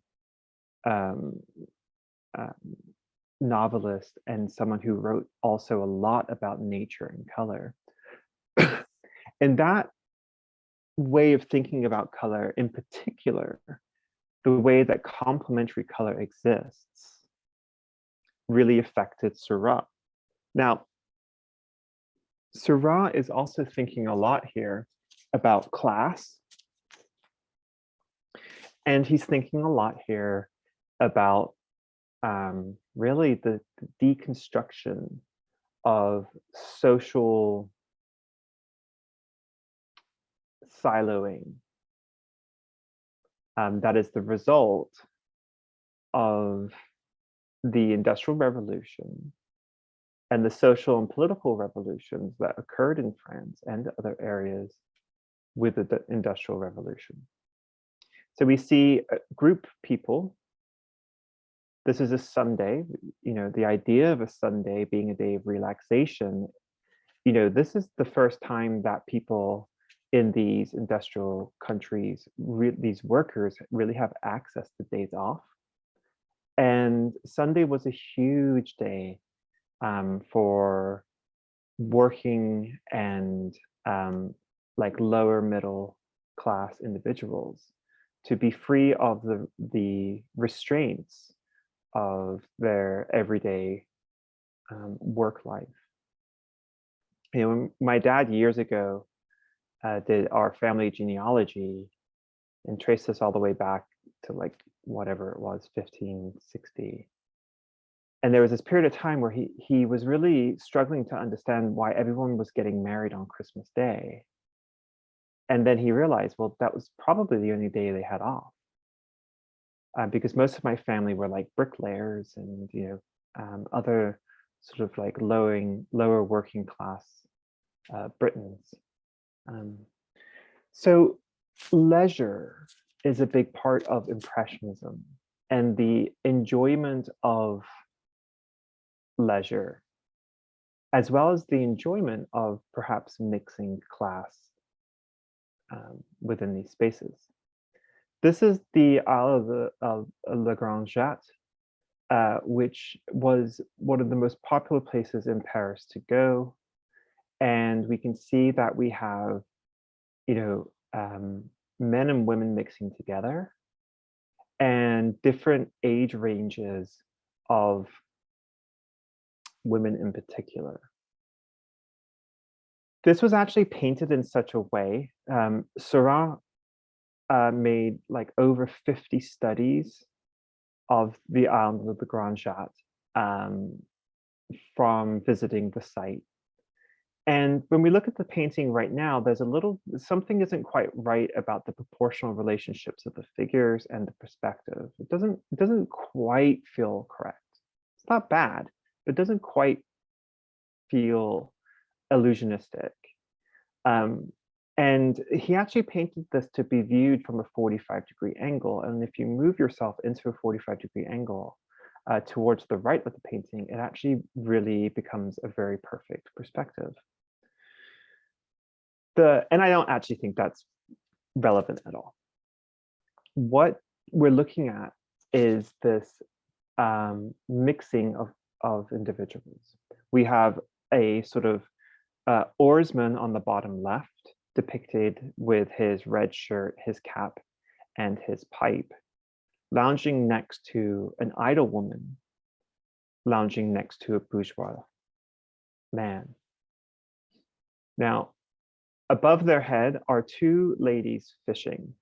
S1: novelist and someone who wrote also a lot about nature and color. And that way of thinking about color, in particular, the way that complementary color exists, really affected Seurat. Now, Seurat is also thinking a lot here about class. And he's thinking a lot here about really the deconstruction of social siloing that is the result of the Industrial Revolution and the social and political revolutions that occurred in France and other areas with the Industrial Revolution. So we see a group of people. This is a Sunday, the idea of a Sunday being a day of relaxation. This is the first time that people in these industrial countries, these workers really have access to days off. And Sunday was a huge day for working and like lower middle class individuals to be free of the restraints of their everyday work life. My dad years ago did our family genealogy and traced this all the way back to like whatever it was, 1560. And there was this period of time where he was really struggling to understand why everyone was getting married on Christmas Day. And then he realized, well, that was probably the only day they had off. Because most of my family were like bricklayers and other sort of like lower working class Britons. So leisure is a big part of Impressionism, and the enjoyment of leisure, as well as the enjoyment of perhaps mixing class within these spaces. This is the Isle of La Grande Jatte, which was one of the most popular places in Paris to go. And we can see that we have, men and women mixing together and different age ranges of women in particular. This was actually painted in such a way. Seurat made like over 50 studies of the island of the Grande Jatte from visiting the site. And when we look at the painting right now, there's something isn't quite right about the proportional relationships of the figures and the perspective. It doesn't quite feel correct. It's not bad, but it doesn't quite feel illusionistic. And he actually painted this to be viewed from a 45-degree angle. And if you move yourself into a 45-degree angle towards the right of the painting, it actually really becomes a very perfect perspective. And I don't actually think that's relevant at all. What we're looking at is this mixing of individuals. We have a sort of oarsman on the bottom left, depicted with his red shirt, his cap, and his pipe, lounging next to an idle woman, lounging next to a bourgeois man. Now, above their head are two ladies fishing.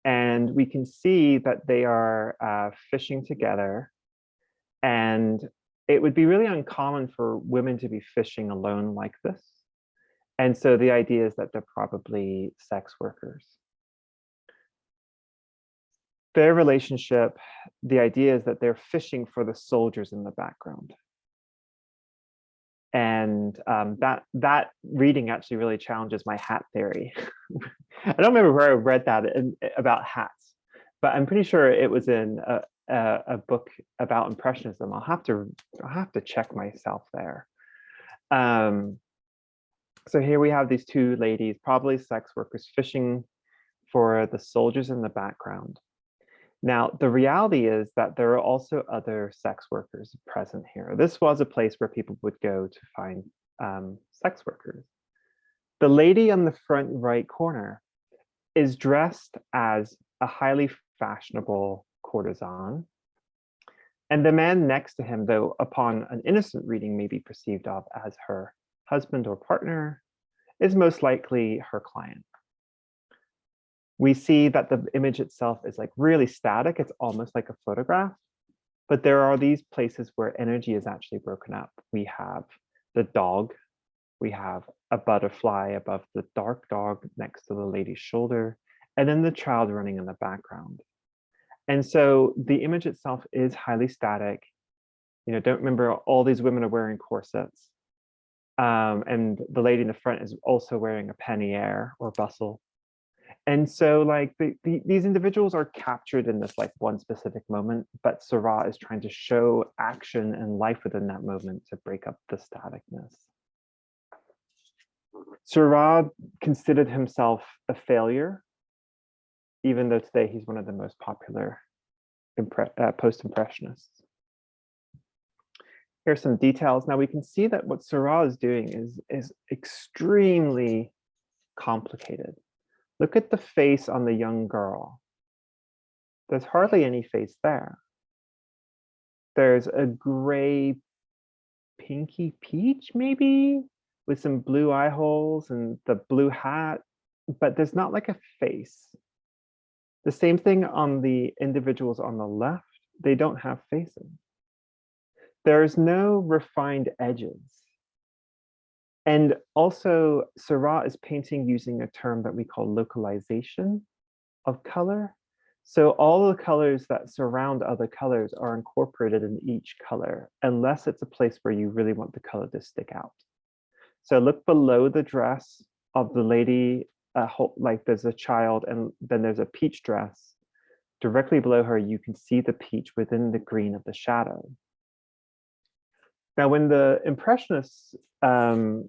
S1: And we can see that they are fishing together. And it would be really uncommon for women to be fishing alone like this. And so the idea is that they're probably sex workers. Their relationship, the idea is that they're fishing for the soldiers in the background. And that reading actually really challenges my hat theory. I don't remember where I read that about hats, but I'm pretty sure it was in a book about Impressionism. I'll have to check myself there. So here we have these two ladies, probably sex workers, fishing for the soldiers in the background. Now, the reality is that there are also other sex workers present here. This was a place where people would go to find sex workers. The lady on the front right corner is dressed as a highly fashionable courtesan. And the man next to him, though upon an innocent reading may be perceived of as her husband or partner, is most likely her client. We see that the image itself is like really static. It's almost like a photograph, but there are these places where energy is actually broken up. We have the dog, we have a butterfly above the dark dog next to the lady's shoulder, and then the child running in the background. And so the image itself is highly static. You know, don't remember all these women are wearing corsets. And the lady in the front is also wearing a pannier or bustle. And so like these individuals are captured in this like one specific moment, but Seurat is trying to show action and life within that moment to break up the staticness. Seurat considered himself a failure, even though today he's one of the most popular post-impressionists. Here's some details. Now we can see that what Seurat is doing is extremely complicated. Look at the face on the young girl. There's hardly any face there. There's a gray, pinky peach maybe, with some blue eye holes and the blue hat, but there's not like a face. The same thing on the individuals on the left, they don't have faces. There's no refined edges. And also, Seurat is painting using a term that we call localization of color. So all the colors that surround other colors are incorporated in each color, unless it's a place where you really want the color to stick out. So look below the dress of the lady, like there's a child and then there's a peach dress. Directly below her, you can see the peach within the green of the shadow. Now, when the Impressionists and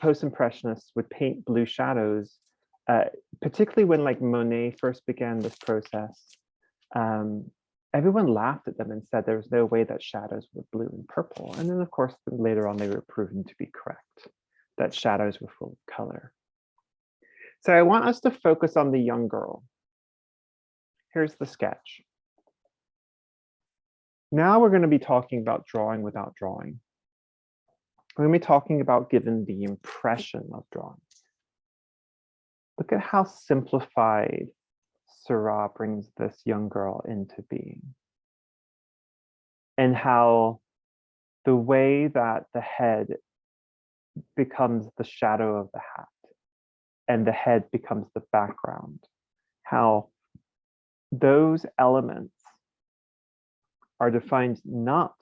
S1: post-Impressionists would paint blue shadows, particularly when like Monet first began this process, everyone laughed at them and said there was no way that shadows were blue and purple. And then of course, later on, they were proven to be correct, that shadows were full of color. So I want us to focus on the young girl. Here's the sketch. Now we're going to be talking about drawing without drawing. We're going to be talking about giving the impression of drawing. Look at how simplified Seurat brings this young girl into being. And how the way that the head becomes the shadow of the hat and the head becomes the background. How those elements are defined not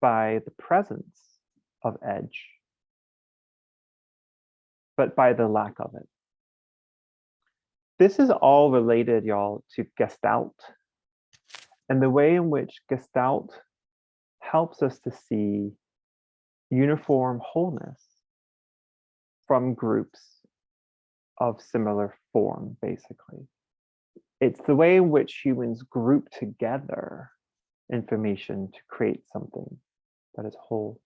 S1: by the presence of edge, but by the lack of it. This is all related, y'all, to Gestalt and the way in which Gestalt helps us to see uniform wholeness from groups of similar form, basically. It's the way in which humans group together information to create something that is whole.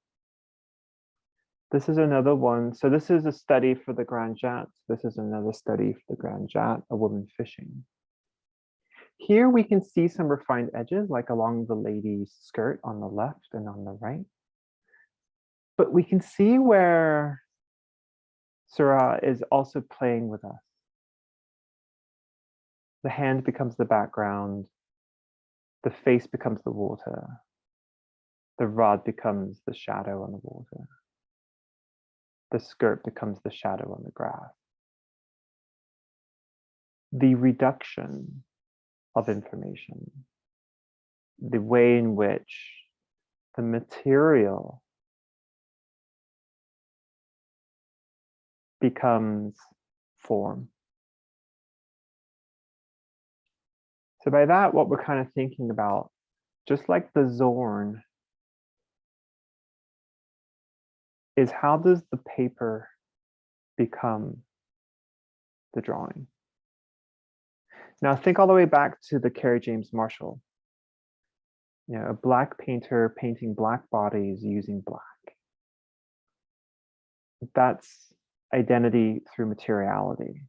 S1: This is another one. So this is a study for the Grand Jatte. This is another study for the Grand Jatte, a woman fishing. Here we can see some refined edges, like along the lady's skirt on the left and on the right. But we can see where Seurat is also playing with us. The hand becomes the background. The face becomes the water. The rod becomes the shadow on the water. The skirt becomes the shadow on the grass. The reduction of information, the way in which the material becomes form. So by that, what we're kind of thinking about, just like the Zorn, is how does the paper become the drawing? Now think all the way back to the Kerry James Marshall. You know, a black painter painting black bodies using black. That's identity through materiality.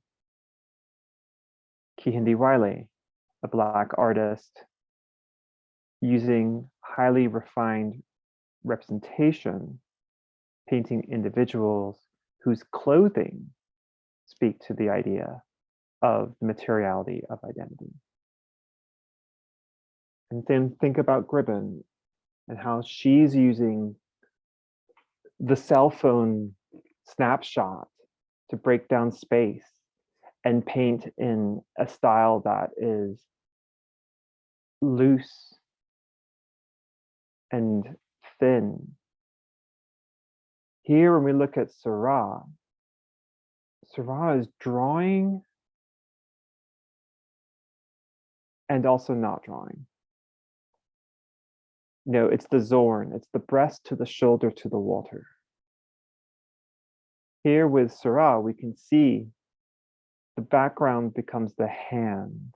S1: Kehinde Wiley, a black artist using highly refined representation, painting individuals whose clothing speak to the idea of the materiality of identity. And then think about Gribben and how she's using the cell phone snapshot to break down space and paint in a style that is loose and thin. Here, when we look at Seurat, Seurat is drawing and also not drawing. No, it's the Zorn, it's the breast to the shoulder to the water. Here with Seurat, we can see the background becomes the hand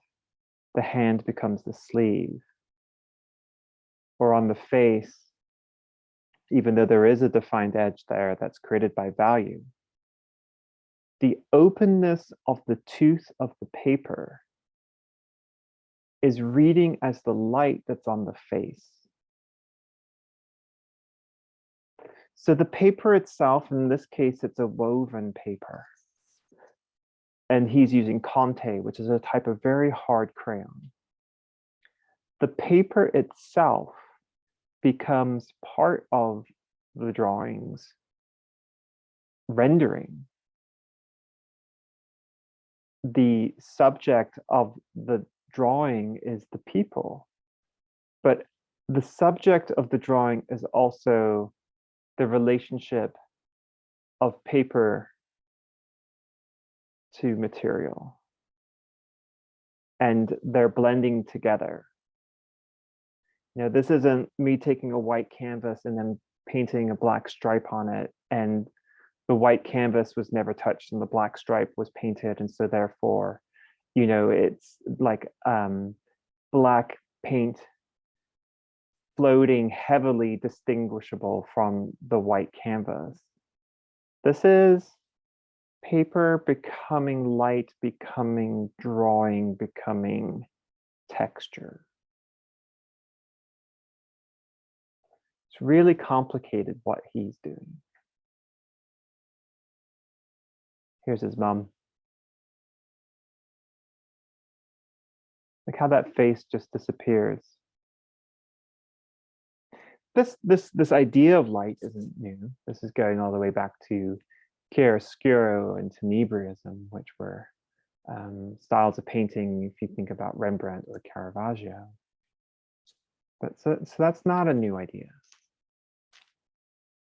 S1: becomes the sleeve. Or on the face, even though there is a defined edge there that's created by value, the openness of the tooth of the paper is reading as the light that's on the face. So the paper itself, in this case, it's a woven paper. And he's using Conte, which is a type of very hard crayon. The paper itself becomes part of the drawing's rendering. The subject of the drawing is the people, but the subject of the drawing is also the relationship of paper to material. And they're blending together. You know, this isn't me taking a white canvas and then painting a black stripe on it, and the white canvas was never touched and the black stripe was painted, and so therefore, you know, it's like black paint floating heavily distinguishable from the white canvas. This is paper becoming light, becoming drawing, becoming texture. It's really complicated what he's doing. Here's his mom. Like how that face just disappears. This idea of light isn't new. This is going all the way back to chiaroscuro and tenebriism, which were styles of painting if you think about Rembrandt or Caravaggio. But so that's not a new idea.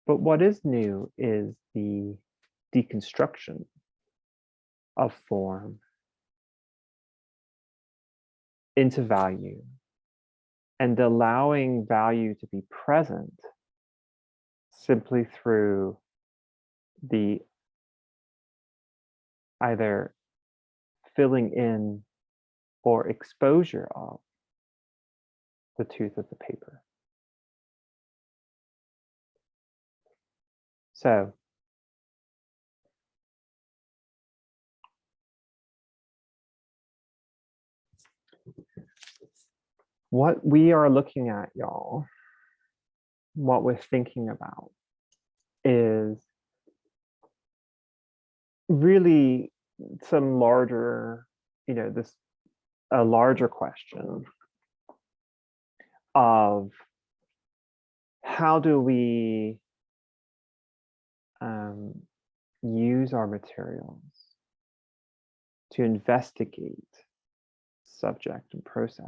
S1: But what is new is the deconstruction of form into value and allowing value to be present simply through the either filling in or exposure of the tooth of the paper. So what we are looking at, y'all, what we're thinking about is really some larger, you know, a larger question of how do we use our materials to investigate subject and process.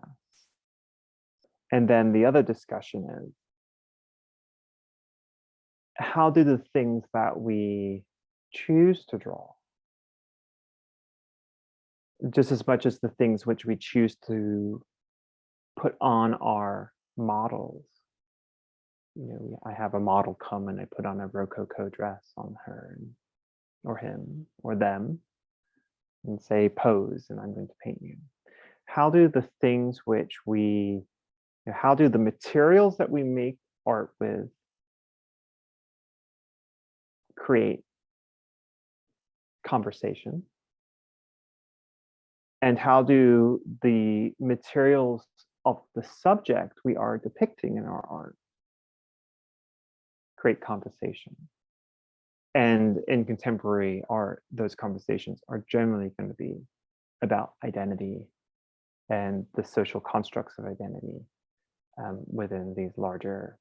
S1: And then the other discussion is, how do the things that we choose to draw, just as much as the things which we choose to put on our models. You know, I have a model come and I put on a Rococo dress on her or him or them and say pose and I'm going to paint you. how do the things which we, how do the materials that we make art with create conversation? And how do the materials of the subject we are depicting in our art create conversation? And in contemporary art, those conversations are generally going to be about identity and the social constructs of identity within these larger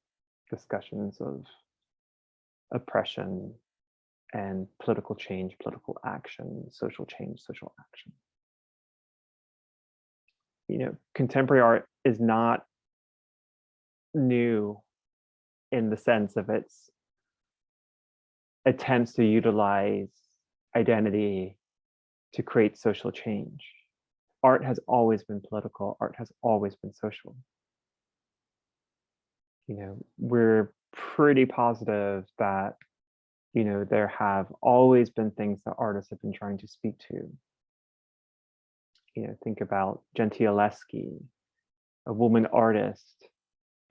S1: discussions of oppression and political change, political action, social change, social action. Contemporary art is not new in the sense of its attempts to utilize identity to create social change. Art has always been political. Art has always been social. We're pretty positive that, there have always been things that artists have been trying to speak to. Think about Gentileschi, a woman artist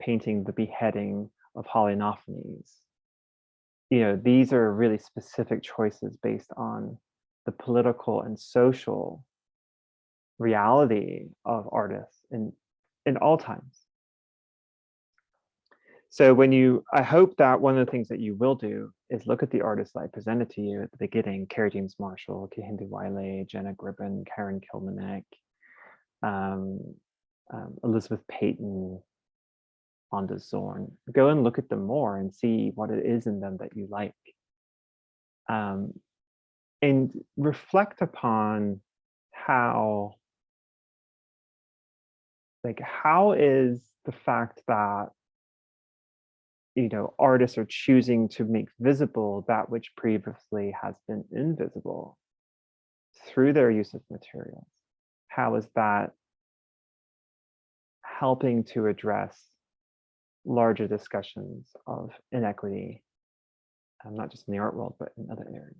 S1: painting the beheading of Haliarnophanes. These are really specific choices based on the political and social reality of artists in all times. So I hope that one of the things that you will do is look at the artists I presented to you at the beginning: Kerry James Marshall, Kehinde Wiley, Jenna Gribbon, Karen Kilmanek, Elizabeth Peyton, Wanda Zorn. Go and look at them more and see what it is in them that you like. And reflect upon how is the fact that artists are choosing to make visible that which previously has been invisible through their use of materials, how is that helping to address larger discussions of inequity, not just in the art world, but in other areas?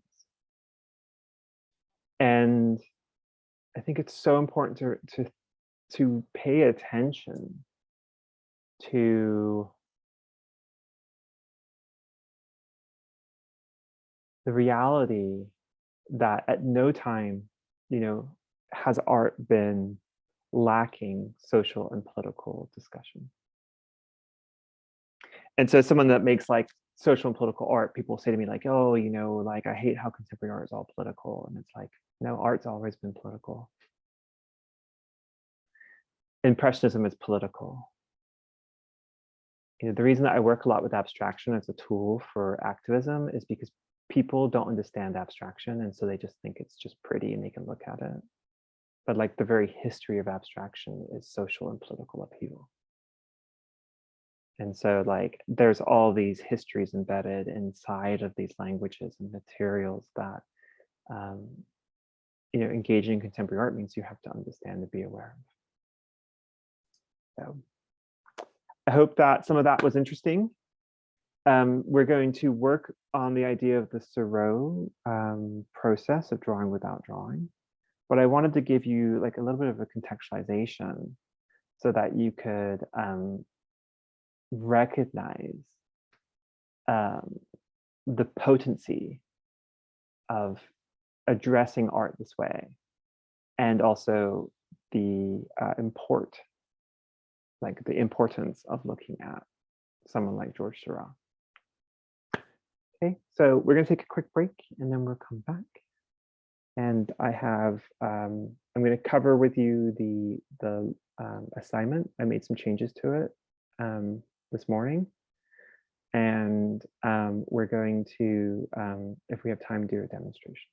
S1: And I think it's so important to pay attention to the reality that at no time, has art been lacking social and political discussion. And so someone that makes social and political art, people say to me oh, I hate how contemporary art is all political. And it's no, art's always been political. Impressionism is political. The reason that I work a lot with abstraction as a tool for activism is because people don't understand abstraction, and so they just think it's just pretty and they can look at it. But the very history of abstraction is social and political upheaval. And so there's all these histories embedded inside of these languages and materials that engaging in contemporary art means you have to understand and be aware of. So I hope that some of that was interesting. We're going to work on the idea of the Seurat process of drawing without drawing. But I wanted to give you a little bit of a contextualization so that you could recognize the potency of addressing art this way, and also the the importance of looking at someone like Georges Seurat. Okay, so we're going to take a quick break and then we'll come back. And I have, I'm going to cover with you the assignment. I made some changes to it this morning. And we're going to, if we have time, do a demonstration.